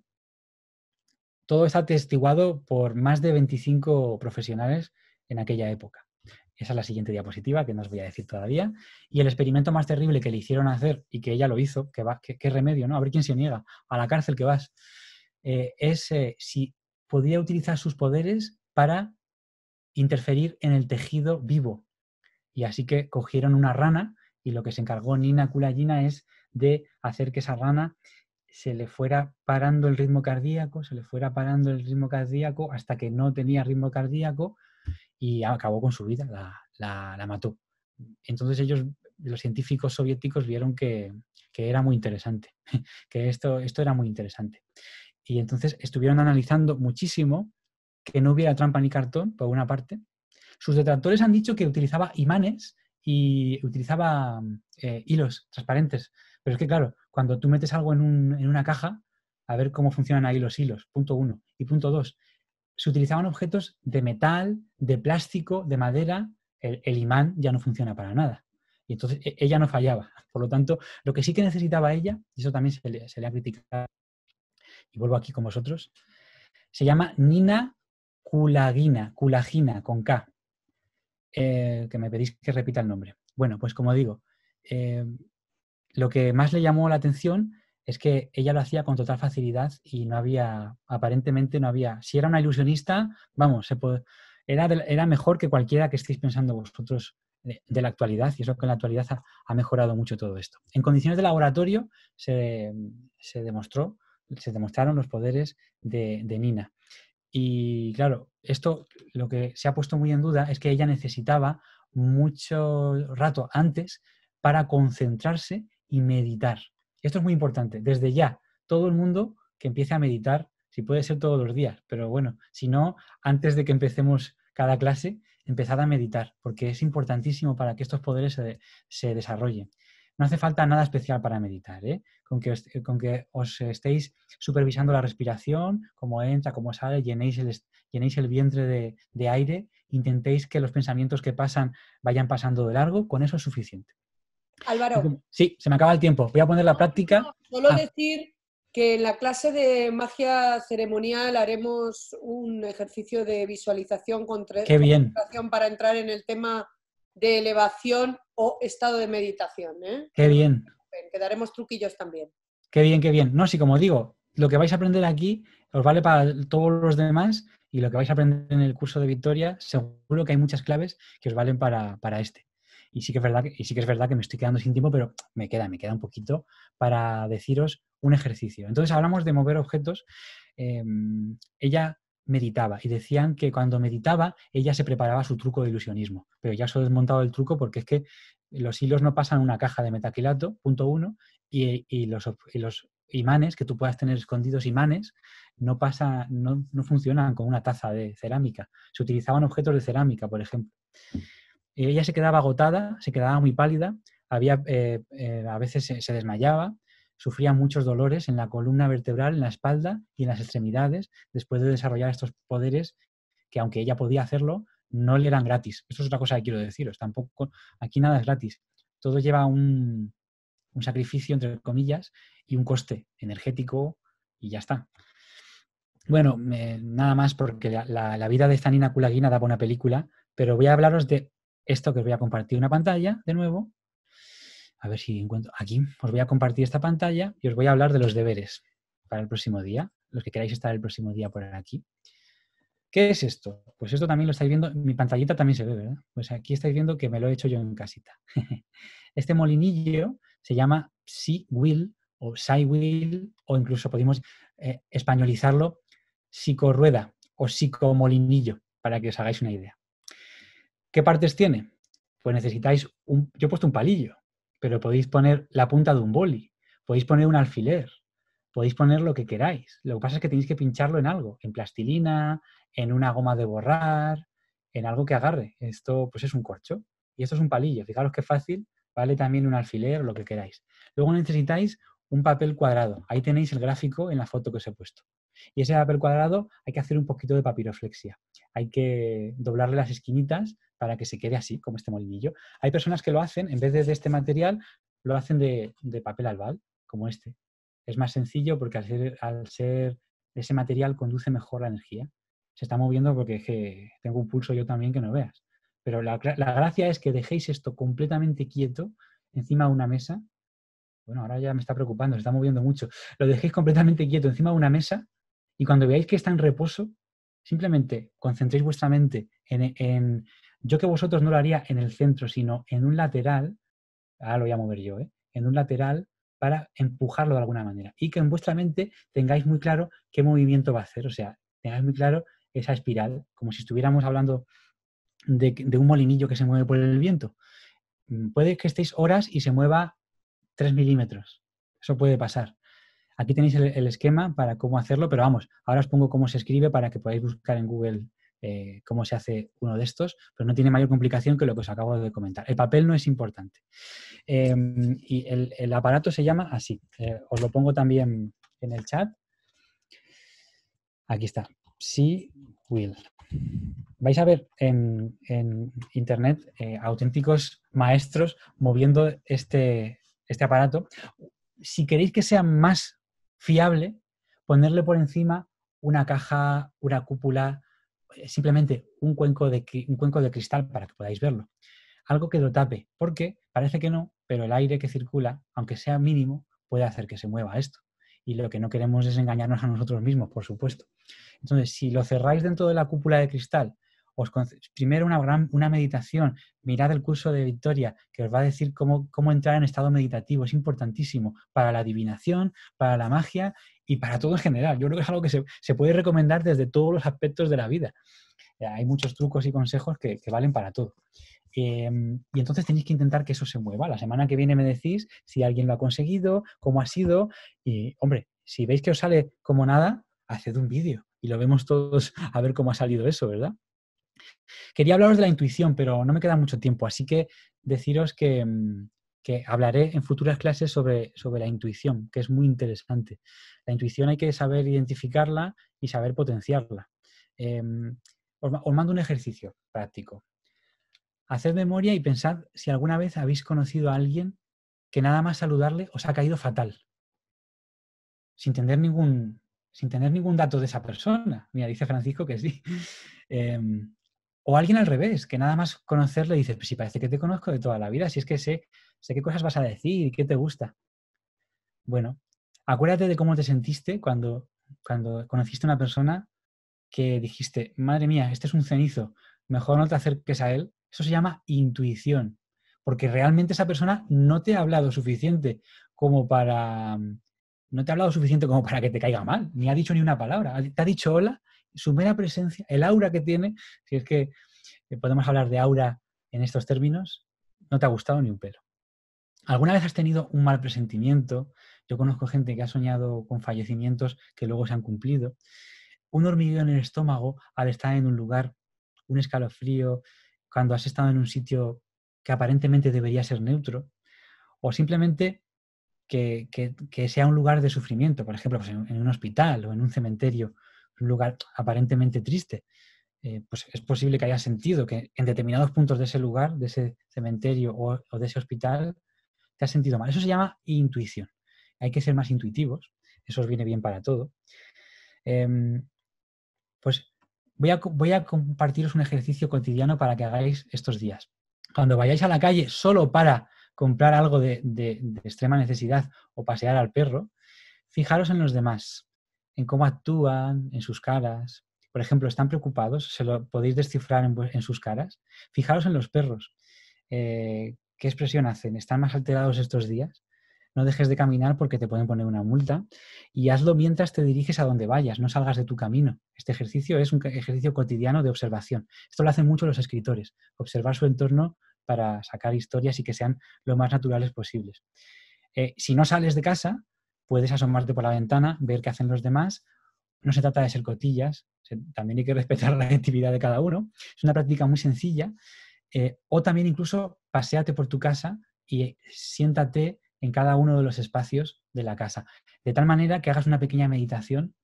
Todo está atestiguado por más de 25 profesionales en aquella época. Esa es la siguiente diapositiva, que no os voy a decir todavía. Y el experimento más terrible que le hicieron hacer, y que ella lo hizo, qué remedio, ¿no? A ver quién se niega, a la cárcel que vas, es si podía utilizar sus poderes para interferir en el tejido vivo. Y así que cogieron una rana y lo que se encargó Nina Kulagina es de hacer que esa rana se le fuera parando el ritmo cardíaco, hasta que no tenía ritmo cardíaco y acabó con su vida, la mató. Entonces ellos, los científicos soviéticos, vieron que era muy interesante, que esto era muy interesante. Y entonces estuvieron analizando muchísimo que no hubiera trampa ni cartón, por una parte. Sus detractores han dicho que utilizaba imanes y utilizaba hilos transparentes. Pero es que, claro, cuando tú metes algo en una caja, a ver cómo funcionan ahí los hilos, punto 1. Y punto 2, se utilizaban objetos de metal, de plástico, de madera. El imán ya no funciona para nada. Y entonces ella no fallaba. Por lo tanto, lo que sí que necesitaba ella, y eso también se le ha criticado, y vuelvo aquí con vosotros, se llama Nina Kulagina, con K. Que me pedís que repita el nombre. Bueno, pues como digo, lo que más le llamó la atención es que ella lo hacía con total facilidad y aparentemente no había, si era una ilusionista, vamos, era mejor que cualquiera que estéis pensando vosotros de la actualidad, y eso que en la actualidad ha mejorado mucho todo esto. En condiciones de laboratorio se demostraron los poderes de Nina. Y claro, esto lo que se ha puesto muy en duda es que ella necesitaba mucho rato antes para concentrarse y meditar. Esto es muy importante. Desde ya, todo el mundo que empiece a meditar, si puede ser todos los días, pero bueno, si no, antes de que empecemos cada clase, empezad a meditar, porque es importantísimo para que estos poderes se desarrollen. No hace falta nada especial para meditar, ¿eh? Con que os estéis supervisando la respiración, cómo entra, cómo sale, llenéis el vientre de aire, intentéis que los pensamientos que pasan vayan pasando de largo, con eso es suficiente. Álvaro. Sí, se me acaba el tiempo. Voy a poner la práctica. No, solo decir que en la clase de magia ceremonial haremos un ejercicio de visualización Qué bien. para entrar en el tema de elevación o estado de meditación. Qué bien. Que daremos truquillos también. Qué bien, qué bien. No, sí, como digo, lo que vais a aprender aquí os vale para todos los demás y lo que vais a aprender en el curso de Victoria, seguro que hay muchas claves que os valen para este. Y sí que es verdad que me estoy quedando sin tiempo, pero me queda un poquito para deciros un ejercicio. Entonces hablamos de mover objetos. Ella meditaba y decían que cuando meditaba ella se preparaba su truco de ilusionismo. Pero ya os he desmontado el truco porque es que los hilos no pasan una caja de metacrilato, punto 1, y los imanes que tú puedas tener escondidos, no funcionan con una taza de cerámica. Se utilizaban objetos de cerámica, por ejemplo. Ella se quedaba agotada, se quedaba muy pálida, a veces se desmayaba, sufría muchos dolores en la columna vertebral, en la espalda y en las extremidades después de desarrollar estos poderes que, aunque ella podía hacerlo, no le eran gratis. Esto es otra cosa que quiero deciros. Tampoco, aquí nada es gratis. Todo lleva un sacrificio, entre comillas, y un coste energético y ya está. Bueno, nada más porque la vida de esta Nina Kulagina da para una película, pero voy a hablaros de esto que os voy a compartir una pantalla de nuevo. A ver si encuentro aquí. Os voy a compartir esta pantalla y os voy a hablar de los deberes para el próximo día. Los que queráis estar el próximo día por aquí. ¿Qué es esto? Pues esto también lo estáis viendo. Mi pantallita también se ve, ¿verdad? Pues aquí estáis viendo que me lo he hecho yo en casita. Este molinillo se llama Psi-Wheel o Psi-Wheel o incluso podemos españolizarlo psicorrueda. o psicomolinillo, para que os hagáis una idea. ¿Qué partes tiene? Pues necesitáis yo he puesto un palillo, pero podéis poner la punta de un boli, podéis poner un alfiler, podéis poner lo que queráis. Lo que pasa es que tenéis que pincharlo en algo, en plastilina, en una goma de borrar, en algo que agarre. Esto pues es un corcho y esto es un palillo. Fijaros qué fácil, vale también un alfiler o lo que queráis. Luego necesitáis un papel cuadrado. Ahí tenéis el gráfico en la foto que os he puesto. Y ese papel cuadrado hay que hacer un poquito de papiroflexia. Hay que doblarle las esquinitas para que se quede así, como este molinillo. Hay personas que lo hacen, en vez de este material, lo hacen de papel albal, como este. Es más sencillo porque al ser de ese material conduce mejor la energía. Se está moviendo porque es que tengo un pulso yo también que no veas. Pero la gracia es que dejéis esto completamente quieto encima de una mesa. Bueno, ahora ya me está preocupando, se está moviendo mucho. Lo dejéis completamente quieto encima de una mesa y cuando veáis que está en reposo, simplemente concentréis vuestra mente en yo que vosotros no lo haría en el centro, sino en un lateral, ahora lo voy a mover yo, en un lateral para empujarlo de alguna manera y que en vuestra mente tengáis muy claro qué movimiento va a hacer, o sea, tengáis muy claro esa espiral, como si estuviéramos hablando de un molinillo que se mueve por el viento. Puede que estéis horas y se mueva 3 milímetros, eso puede pasar. Aquí tenéis el esquema para cómo hacerlo, pero vamos, ahora os pongo cómo se escribe para que podáis buscar en Google cómo se hace uno de estos, pero no tiene mayor complicación que lo que os acabo de comentar. El papel no es importante. Y el aparato se llama así. Os lo pongo también en el chat. Aquí está. Seawheel. Vais a ver en internet auténticos maestros moviendo este aparato. Si queréis que sea más fiable, ponerle por encima una caja, una cúpula, simplemente un cuenco de cristal para que podáis verlo. Algo que lo tape, porque parece que no, pero el aire que circula, aunque sea mínimo, puede hacer que se mueva esto. Y lo que no queremos es engañarnos a nosotros mismos, por supuesto. Entonces, si lo cerráis dentro de la cúpula de cristal, primero una meditación, mirad el curso de Victoria, que os va a decir cómo entrar en estado meditativo. Es importantísimo para la adivinación, para la magia y para todo en general. Yo creo que es algo que se puede recomendar desde todos los aspectos de la vida. Hay muchos trucos y consejos que valen para todo. Y entonces tenéis que intentar que eso se mueva. La semana que viene me decís si alguien lo ha conseguido, cómo ha sido. Y, hombre, si veis que os sale como nada, haced un vídeo y lo vemos todos a ver cómo ha salido eso, ¿verdad? Quería hablaros de la intuición, pero no me queda mucho tiempo, así que deciros que hablaré en futuras clases sobre la intuición, que es muy interesante. La intuición hay que saber identificarla y saber potenciarla. Os mando un ejercicio práctico. Haced memoria y pensad si alguna vez habéis conocido a alguien que nada más saludarle os ha caído fatal, sin tener ningún dato de esa persona. Mira, dice Francisco que sí. O alguien al revés, que nada más conocerle dices, pues sí, parece que te conozco de toda la vida, si es que sé qué cosas vas a decir y qué te gusta. Bueno, acuérdate de cómo te sentiste cuando conociste a una persona que dijiste, madre mía, este es un cenizo, mejor no te acerques a él. Eso se llama intuición, porque realmente esa persona no te ha hablado suficiente como para que te caiga mal, ni ha dicho ni una palabra, te ha dicho hola, su mera presencia, el aura que tiene, si es que podemos hablar de aura en estos términos, no te ha gustado ni un pelo. ¿Alguna vez has tenido un mal presentimiento? Yo conozco gente que ha soñado con fallecimientos que luego se han cumplido. Un hormigueo en el estómago al estar en un lugar, un escalofrío, cuando has estado en un sitio que aparentemente debería ser neutro, o simplemente que sea un lugar de sufrimiento, por ejemplo, pues en un hospital o en un cementerio, un lugar aparentemente triste. Pues es posible que hayas sentido que en determinados puntos de ese lugar, de ese cementerio o de ese hospital, te has sentido mal. Eso se llama intuición. Hay que ser más intuitivos. Eso os viene bien para todo. Pues voy a compartiros un ejercicio cotidiano para que hagáis estos días. Cuando vayáis a la calle solo para comprar algo de extrema necesidad o pasear al perro, fijaros en los demás, en cómo actúan, en sus caras. Por ejemplo, ¿están preocupados? ¿Se lo podéis descifrar en sus caras? Fijaros en los perros. ¿Qué expresión hacen? ¿Están más alterados estos días? no dejes de caminar porque te pueden poner una multa y hazlo mientras te diriges a donde vayas, no salgas de tu camino. Este ejercicio es un ejercicio cotidiano de observación. Esto lo hacen mucho los escritores, observar su entorno para sacar historias y que sean lo más naturales posibles. Si no sales de casa, puedes asomarte por la ventana, ver qué hacen los demás. No se trata de ser cotillas, también hay que respetar la actividad de cada uno. Es una práctica muy sencilla. O también incluso paséate por tu casa y siéntate en cada uno de los espacios de la casa. De tal manera que hagas una pequeña meditación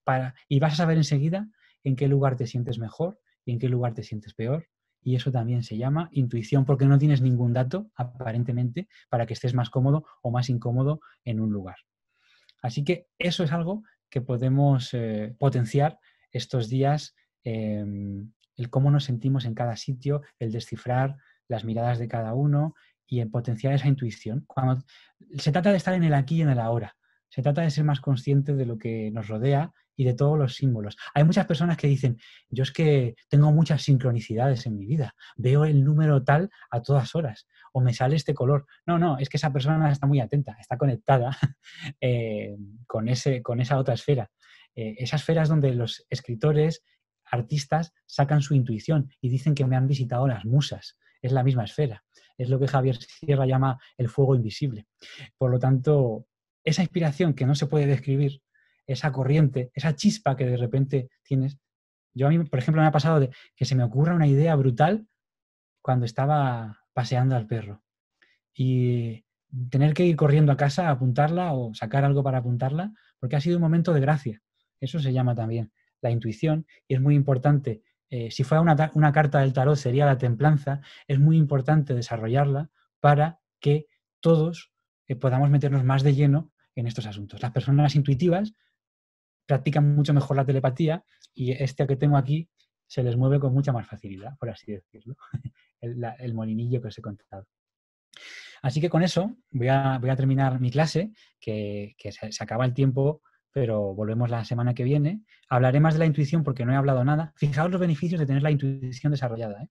y vas a saber enseguida en qué lugar te sientes mejor y en qué lugar te sientes peor. Y eso también se llama intuición porque no tienes ningún dato, aparentemente, para que estés más cómodo o más incómodo en un lugar. Así que eso es algo que podemos potenciar estos días, el cómo nos sentimos en cada sitio, el descifrar las miradas de cada uno y en potenciar esa intuición. Cuando se trata de estar en el aquí y en el ahora, se trata de ser más consciente de lo que nos rodea y de todos los símbolos. Hay muchas personas que dicen, yo es que tengo muchas sincronicidades en mi vida, veo el número tal a todas horas, o me sale este color. No, es que esa persona está muy atenta, está conectada con esa otra esfera. Esa esfera es donde los escritores, artistas, sacan su intuición y dicen que me han visitado las musas. Es la misma esfera. Es lo que Javier Sierra llama el fuego invisible. Por lo tanto, esa inspiración que no se puede describir, esa corriente, esa chispa que de repente tienes. A mí, por ejemplo, me ha pasado de que se me ocurra una idea brutal cuando estaba paseando al perro. Y tener que ir corriendo a casa a apuntarla o sacar algo para apuntarla, porque ha sido un momento de gracia. Eso se llama también la intuición y es muy importante. Si fuera una carta del tarot sería la templanza. Es muy importante desarrollarla para que todos podamos meternos más de lleno en estos asuntos. Las personas intuitivas practican mucho mejor la telepatía y este que tengo aquí se les mueve con mucha más facilidad, por así decirlo. El molinillo que os he contado. Así que con eso voy a terminar mi clase, que se acaba el tiempo, pero volvemos la semana que viene. Hablaré más de la intuición porque no he hablado nada. Fijaos los beneficios de tener la intuición desarrollada.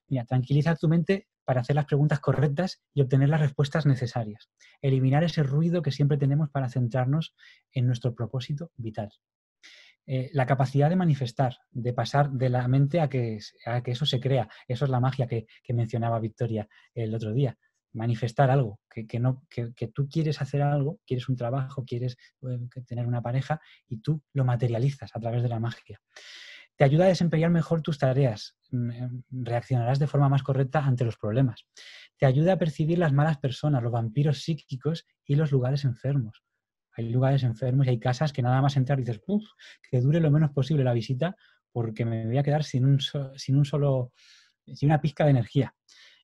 Mira, tranquiliza tu mente para hacer las preguntas correctas y obtener las respuestas necesarias. Eliminar ese ruido que siempre tenemos para centrarnos en nuestro propósito vital. La capacidad de manifestar, de pasar de la mente a que eso se crea. Eso es la magia que mencionaba Victoria el otro día. Manifestar algo, que tú quieres hacer algo, quieres un trabajo, quieres tener una pareja y tú lo materializas a través de la magia. Te ayuda a desempeñar mejor tus tareas, reaccionarás de forma más correcta ante los problemas. Te ayuda a percibir las malas personas, los vampiros psíquicos y los lugares enfermos. Hay lugares enfermos y hay casas que nada más entrar dices, que dure lo menos posible la visita porque me voy a quedar sin una pizca de energía.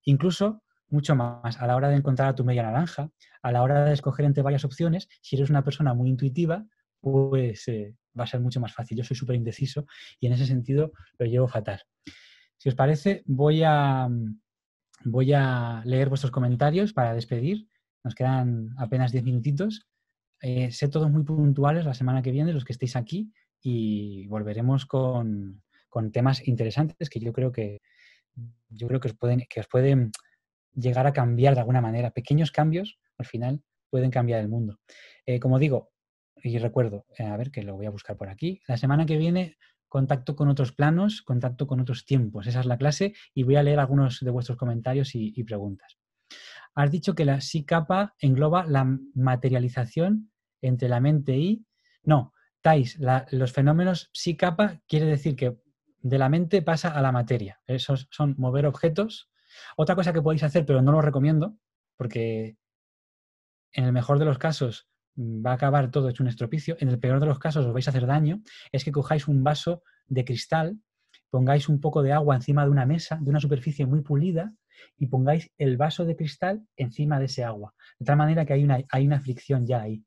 Incluso mucho más a la hora de encontrar a tu media naranja, a la hora de escoger entre varias opciones, si eres una persona muy intuitiva, pues va a ser mucho más fácil. Yo soy súper indeciso y en ese sentido lo llevo fatal. Si os parece, voy a leer vuestros comentarios para despedir. Nos quedan apenas 10 minutitos. Sé todos muy puntuales la semana que viene, los que estéis aquí, y volveremos con temas interesantes que yo creo que os pueden llegar a cambiar de alguna manera. Pequeños cambios, al final, pueden cambiar el mundo. Como digo, y recuerdo, a ver que lo voy a buscar por aquí, la semana que viene contacto con otros planos, contacto con otros tiempos. Esa es la clase y voy a leer algunos de vuestros comentarios y preguntas. Has dicho que la psi-capa engloba la materialización entre la mente y... No, Thais, los fenómenos psi-capa quiere decir que de la mente pasa a la materia. Esos son mover objetos. Otra cosa que podéis hacer, pero no lo recomiendo, porque en el mejor de los casos va a acabar todo hecho un estropicio, en el peor de los casos os vais a hacer daño, es que cojáis un vaso de cristal, pongáis un poco de agua encima de una mesa, de una superficie muy pulida, y pongáis el vaso de cristal encima de ese agua. De tal manera que hay una fricción ya ahí.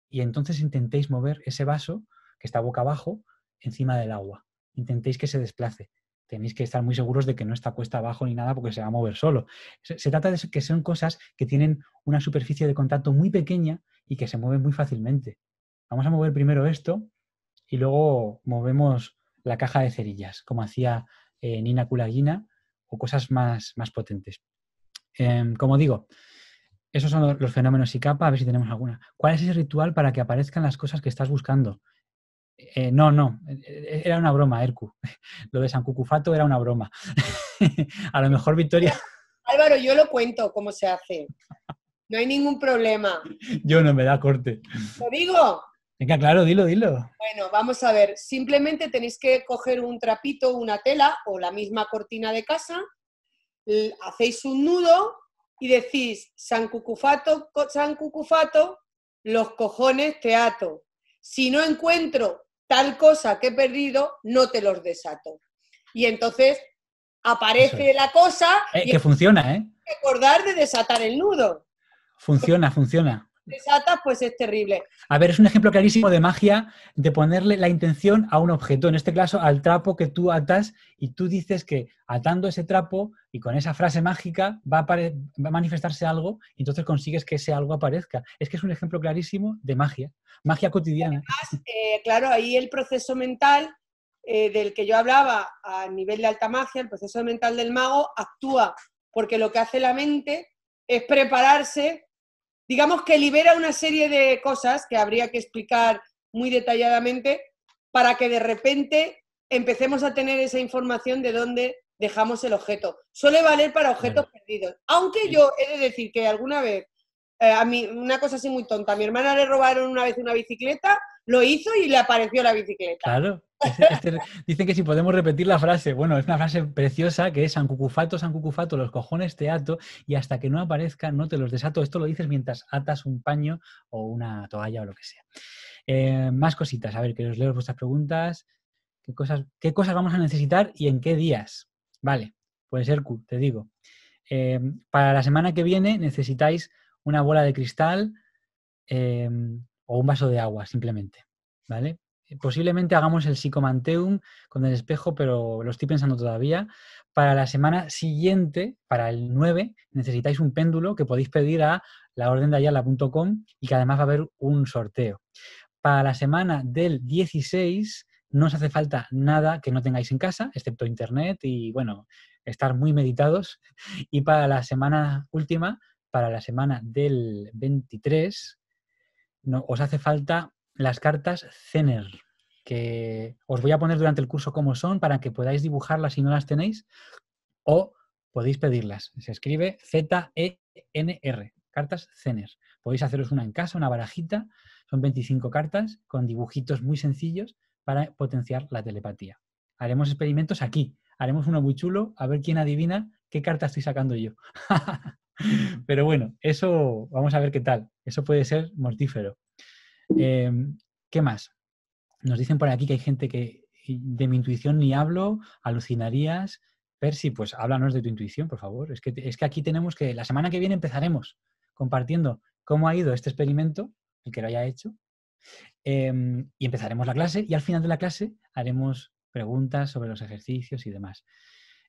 Y entonces intentéis mover ese vaso, que está boca abajo, encima del agua. Intentéis que se desplace. Tenéis que estar muy seguros de que no está cuesta abajo ni nada porque se va a mover solo. Se trata de que son cosas que tienen una superficie de contacto muy pequeña y que se mueven muy fácilmente. Vamos a mover primero esto y luego movemos la caja de cerillas, como hacía Nina Kulagina, o cosas más potentes. Como digo, Esos son los fenómenos y capa, a ver si tenemos alguna. ¿Cuál es ese ritual para que aparezcan las cosas que estás buscando? No, era una broma, Ercu. Lo de San Cucufato era una broma. A lo mejor Victoria... Álvaro, yo lo cuento cómo se hace. No hay ningún problema. Yo no me da corte. ¿Lo digo? Venga, claro, dilo. Bueno, vamos a ver. Simplemente tenéis que coger un trapito, una tela o la misma cortina de casa, hacéis un nudo y decís San Cucufato, los cojones te ato. Si no encuentro tal cosa que he perdido, no te los desato. Y entonces aparece la cosa y que funciona, ¿eh? hay que acordar de desatar el nudo. Funciona. Desatas, pues es terrible. A ver, es un ejemplo clarísimo de magia, de ponerle la intención a un objeto, en este caso al trapo que tú atas, y tú dices que atando ese trapo y con esa frase mágica va a manifestarse algo, y entonces consigues que ese algo aparezca. Es que es un ejemplo clarísimo de magia cotidiana. Además, claro, ahí el proceso mental del que yo hablaba a nivel de alta magia, el proceso mental del mago actúa, porque lo que hace la mente es prepararse, digamos que libera una serie de cosas que habría que explicar muy detalladamente para que de repente empecemos a tener esa información de dónde dejamos el objeto. Suele valer para objetos perdidos. Aunque yo he de decir que alguna vez, a mí, una cosa así muy tonta, a mi hermana le robaron una vez una bicicleta, lo hizo y le apareció la bicicleta. Claro. Dicen que si podemos repetir la frase, bueno, es una frase preciosa que es San Cucufato, los cojones te ato y hasta que no aparezca no te los desato. Esto lo dices mientras atas un paño o una toalla o lo que sea. Más cositas, a ver, que os leo vuestras preguntas. ¿Qué cosas vamos a necesitar y en qué días? Vale, pues Ercu, te digo. Para la semana que viene necesitáis una bola de cristal o un vaso de agua, simplemente, ¿vale? Posiblemente hagamos el Psicomanteum con el espejo, pero lo estoy pensando todavía. Para la semana siguiente, para el 9, necesitáis un péndulo que podéis pedir a laordendeayala.com y que además va a haber un sorteo. Para la semana del 16 no os hace falta nada que no tengáis en casa, excepto internet y, bueno, estar muy meditados. Y para la semana última, para la semana del 23, no, os hace falta las cartas Zener, que os voy a poner durante el curso cómo son para que podáis dibujarlas si no las tenéis o podéis pedirlas. Se escribe Z-E-N-R, cartas Zener. Podéis haceros una en casa, una barajita, son 25 cartas con dibujitos muy sencillos para potenciar la telepatía. Haremos experimentos aquí, haremos uno muy chulo, a ver quién adivina qué carta estoy sacando yo. Pero bueno, eso vamos a ver qué tal. Eso puede ser mortífero. ¿Qué más? Nos dicen por aquí que hay gente que de mi intuición ni hablo, alucinarías. Percy, pues háblanos de tu intuición, por favor. Es que aquí tenemos que, la semana que viene empezaremos compartiendo cómo ha ido este experimento, el que lo haya hecho, y empezaremos la clase y al final de la clase haremos preguntas sobre los ejercicios y demás.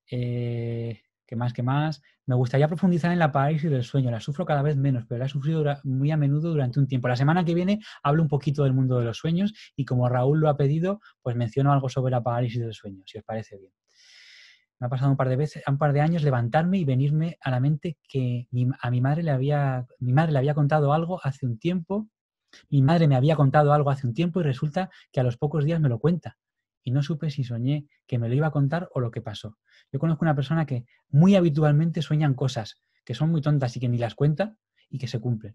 ¿Qué más? Me gustaría profundizar en la parálisis del sueño. La sufro cada vez menos, pero la he sufrido muy a menudo durante un tiempo. La semana que viene hablo un poquito del mundo de los sueños y como Raúl lo ha pedido, pues menciono algo sobre la parálisis del sueño, si os parece bien. Me ha pasado un par de años levantarme y venirme a la mente que mi madre le había contado algo hace un tiempo. Mi madre me había contado algo hace un tiempo y resulta que a los pocos días me lo cuenta. Y no supe si soñé que me lo iba a contar o lo que pasó. Yo conozco una persona que muy habitualmente sueñan cosas que son muy tontas y que ni las cuenta y que se cumplen.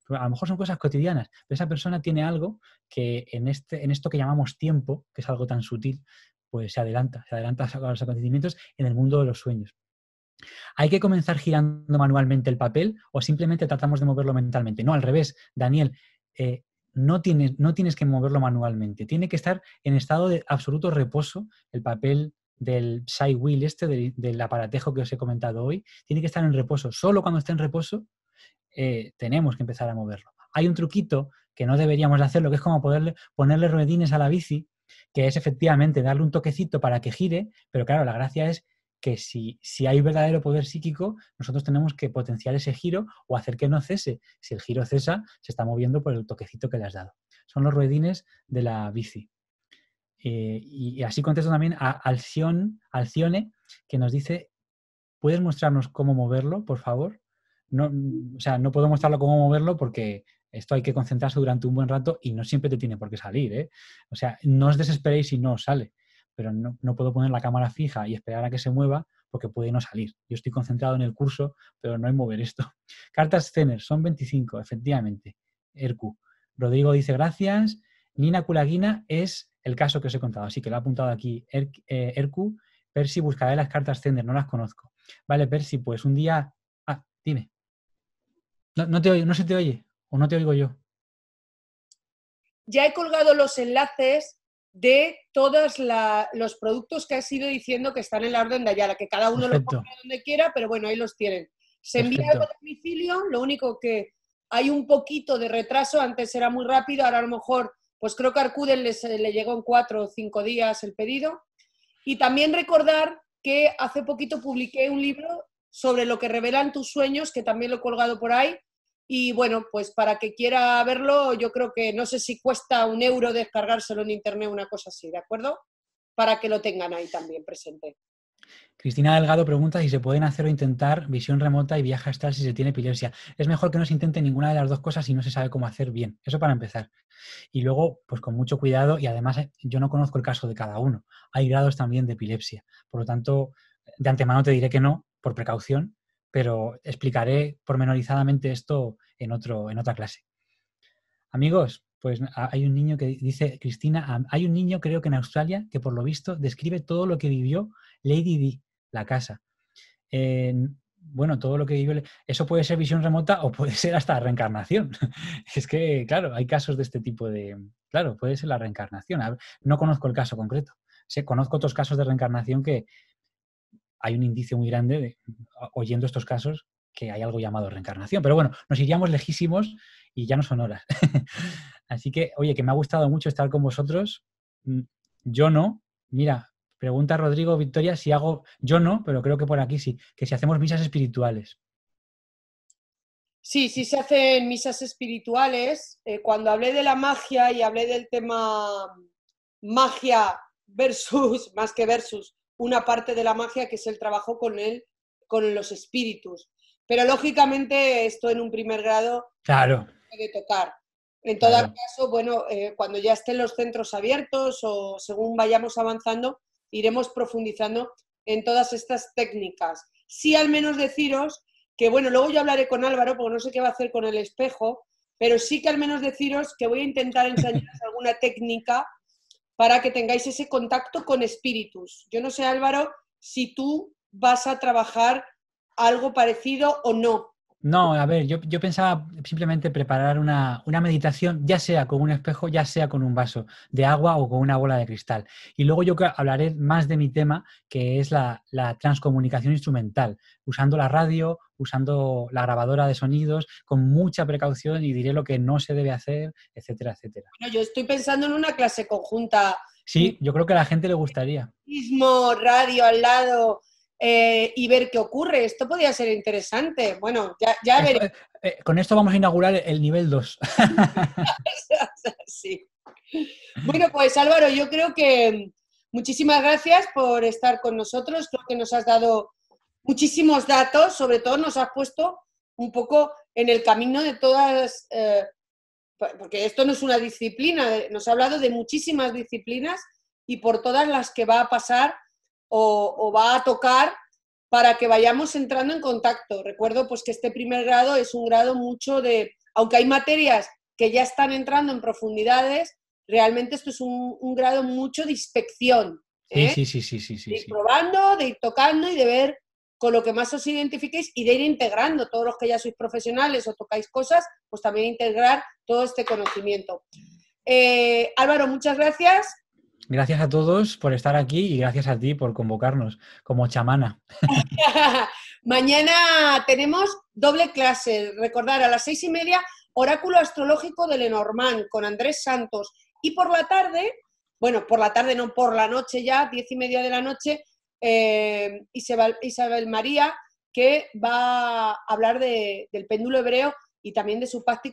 A lo mejor son cosas cotidianas, pero esa persona tiene algo que en esto que llamamos tiempo, que es algo tan sutil, pues se adelanta a los acontecimientos en el mundo de los sueños. ¿Hay que comenzar girando manualmente el papel o simplemente tratamos de moverlo mentalmente? No, al revés, Daniel. No tienes que moverlo manualmente. Tiene que estar en estado de absoluto reposo el papel del Psi Wheel del aparatejo que os he comentado hoy. Tiene que estar en reposo. Solo cuando esté en reposo tenemos que empezar a moverlo. Hay un truquito que no deberíamos de hacerlo, que es como ponerle ruedines a la bici, que es efectivamente darle un toquecito para que gire, pero claro, la gracia es que si hay verdadero poder psíquico, nosotros tenemos que potenciar ese giro o hacer que no cese. Si el giro cesa, se está moviendo por el toquecito que le has dado. Son los ruedines de la bici. Y así contesto también a Alcione, que nos dice, ¿puedes mostrarnos cómo moverlo, por favor? no, o sea, no puedo mostrarlo cómo moverlo porque esto hay que concentrarse durante un buen rato y no siempre te tiene por qué salir, ¿eh? O sea, no os desesperéis si no os sale, pero no puedo poner la cámara fija y esperar a que se mueva porque puede no salir. Yo estoy concentrado en el curso, pero no en mover esto. Cartas Zener, son 25, efectivamente. Erku. Rodrigo dice gracias. Nina Kulaguina es el caso que os he contado, así que lo ha apuntado aquí Erku. Percy, buscaré las cartas Zener, no las conozco. Vale, Percy, pues un día... Ah, dime. No te oye, no se te oye, o no te oigo yo. Ya he colgado los enlaces de todos los productos que has ido diciendo que están en la orden de Ayala, que cada uno los Perfecto, compra donde quiera, pero bueno, ahí los tienen. Se envía a perfecto. domicilio, lo único que hay un poquito de retraso, antes era muy rápido, ahora a lo mejor, pues creo que a Arcuden le llegó en 4 o 5 días el pedido. Y también recordar que hace poquito publiqué un libro sobre lo que revelan tus sueños, que también lo he colgado por ahí. Y bueno, pues para que quiera verlo, yo creo que no sé si cuesta 1 euro descargárselo en internet, una cosa así, ¿de acuerdo? Para que lo tengan ahí también presente. Cristina Delgado pregunta si se pueden hacer o intentar visión remota y viaje astral si se tiene epilepsia. Es mejor que no se intente ninguna de las dos cosas si no se sabe cómo hacer bien. Eso para empezar. Y luego, pues con mucho cuidado y además yo no conozco el caso de cada uno. Hay grados también de epilepsia. Por lo tanto, de antemano te diré que no, por precaución, pero explicaré pormenorizadamente esto en otra clase. Amigos, pues hay un niño que dice, Cristina, hay un niño creo que en Australia que por lo visto describe todo lo que vivió Lady Di, la casa. Bueno, todo lo que vivió, eso puede ser visión remota o puede ser hasta reencarnación. Es que, claro, hay casos de este tipo de... Claro, puede ser la reencarnación. No conozco el caso concreto. Conozco otros casos de reencarnación que hay un indicio muy grande, oyendo estos casos, que hay algo llamado reencarnación. Pero bueno, nos iríamos lejísimos y ya no son horas. Así que, oye, que me ha gustado mucho estar con vosotros. Yo no. Mira, pregunta Rodrigo Victoria si hago... Yo no, pero creo que por aquí sí. Que si hacemos misas espirituales. Sí, sí se hacen misas espirituales. Cuando hablé de la magia y hablé del tema magia versus, más que versus, una parte de la magia que es el trabajo con los espíritus. Pero lógicamente esto en un primer grado Claro, puede tocar. En todo claro. caso, bueno, cuando ya estén los centros abiertos o según vayamos avanzando, iremos profundizando en todas estas técnicas. Sí, al menos deciros que, bueno, luego yo hablaré con Álvaro, porque no sé qué va a hacer con el espejo, pero sí que al menos deciros que voy a intentar enseñaros alguna técnica para que tengáis ese contacto con espíritus. Yo no sé, Álvaro, si tú vas a trabajar algo parecido o no. No, a ver, yo pensaba simplemente preparar una meditación, ya sea con un espejo, ya sea con un vaso de agua o con una bola de cristal. Y luego yo hablaré más de mi tema, que es la transcomunicación instrumental, usando la radio, usando la grabadora de sonidos, con mucha precaución y diré lo que no se debe hacer, etcétera, etcétera. Bueno, yo estoy pensando en una clase conjunta, Sí, yo creo que a la gente le gustaría. mismo radio al lado y ver qué ocurre. Esto podría ser interesante. Bueno, ya Esto, veremos. con esto vamos a inaugurar el nivel 2. Sí. Bueno, pues Álvaro, yo creo que muchísimas gracias por estar con nosotros. Creo que nos has dado muchísimos datos, sobre todo nos has puesto un poco en el camino de todas, porque esto no es una disciplina, nos ha hablado de muchísimas disciplinas y por todas las que va a pasar o va a tocar para que vayamos entrando en contacto. Recuerdo pues que este primer grado es un grado mucho de, aunque hay materias que ya están entrando en profundidades, realmente esto es un grado mucho de inspección, Sí, ¿eh? sí, sí, sí, sí, De sí, ir sí. probando, de ir tocando y de ver con lo que más os identifiquéis y de ir integrando. Todos los que ya sois profesionales o tocáis cosas, pues también integrar todo este conocimiento. Álvaro, muchas gracias. Gracias a todos por estar aquí y gracias a ti por convocarnos como chamana. Mañana tenemos doble clase. Recordar, a las 6:30, oráculo astrológico de Lenormand con Andrés Santos. Y por la tarde, bueno, por la tarde no, por la noche ya, 10:30 de la noche, Isabel María, que va a hablar del péndulo hebreo y también de su parte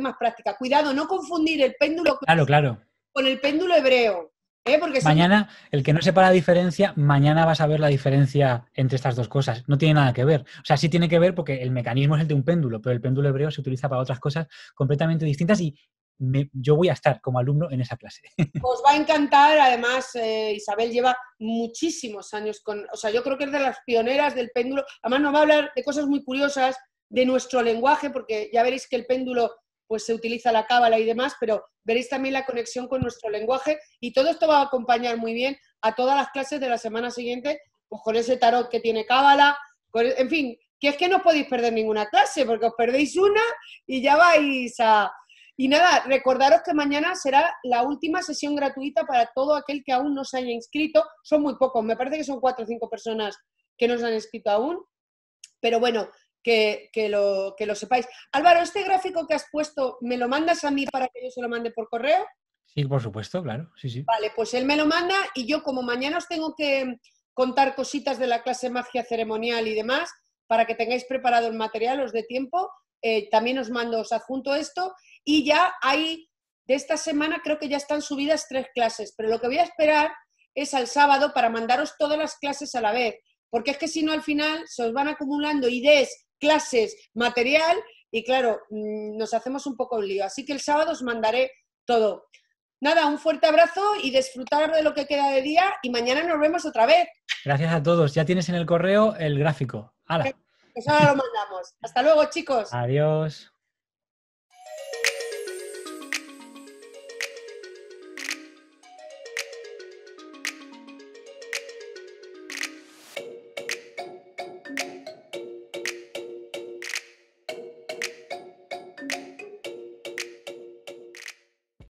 más práctica. Cuidado, no confundir el péndulo Claro, claro. con el péndulo hebreo. Porque Mañana, el que no sepa la diferencia, mañana vas a ver la diferencia entre estas dos cosas. No tiene nada que ver. O sea, sí tiene que ver porque el mecanismo es el de un péndulo, pero el péndulo hebreo se utiliza para otras cosas completamente distintas y yo voy a estar como alumno en esa clase. os va a encantar, además Isabel lleva muchísimos años o sea, yo creo que es de las pioneras del péndulo, además nos va a hablar de cosas muy curiosas de nuestro lenguaje, porque ya veréis que el péndulo pues se utiliza la cábala y demás, pero veréis también la conexión con nuestro lenguaje y todo esto va a acompañar muy bien a todas las clases de la semana siguiente, pues con ese tarot que tiene cábala, en fin, que es que no podéis perder ninguna clase, porque os perdéis una y ya vais a... Y nada, recordaros que mañana será la última sesión gratuita para todo aquel que aún no se haya inscrito. Son muy pocos, me parece que son 4 o 5 personas que no se han inscrito aún. Pero bueno, que lo sepáis. Álvaro, este gráfico que has puesto, ¿me lo mandas a mí para que yo se lo mande por correo? Sí, por supuesto, claro. Sí, sí. Vale, pues él me lo manda y yo, como mañana os tengo que contar cositas de la clase magia ceremonial y demás, para que tengáis preparado el material, os dé tiempo, también os adjunto esto y ya hay, de esta semana creo que ya están subidas 3 clases, pero lo que voy a esperar es al sábado para mandaros todas las clases a la vez, porque es que si no al final se os van acumulando ideas, clases, material y claro, nos hacemos un poco un lío. Así que el sábado os mandaré todo. Nada, un fuerte abrazo y disfrutar de lo que queda de día y mañana nos vemos otra vez. Gracias a todos. Ya tienes en el correo el gráfico. ¡Hala! Pues ahora lo mandamos. Hasta luego, chicos. Adiós.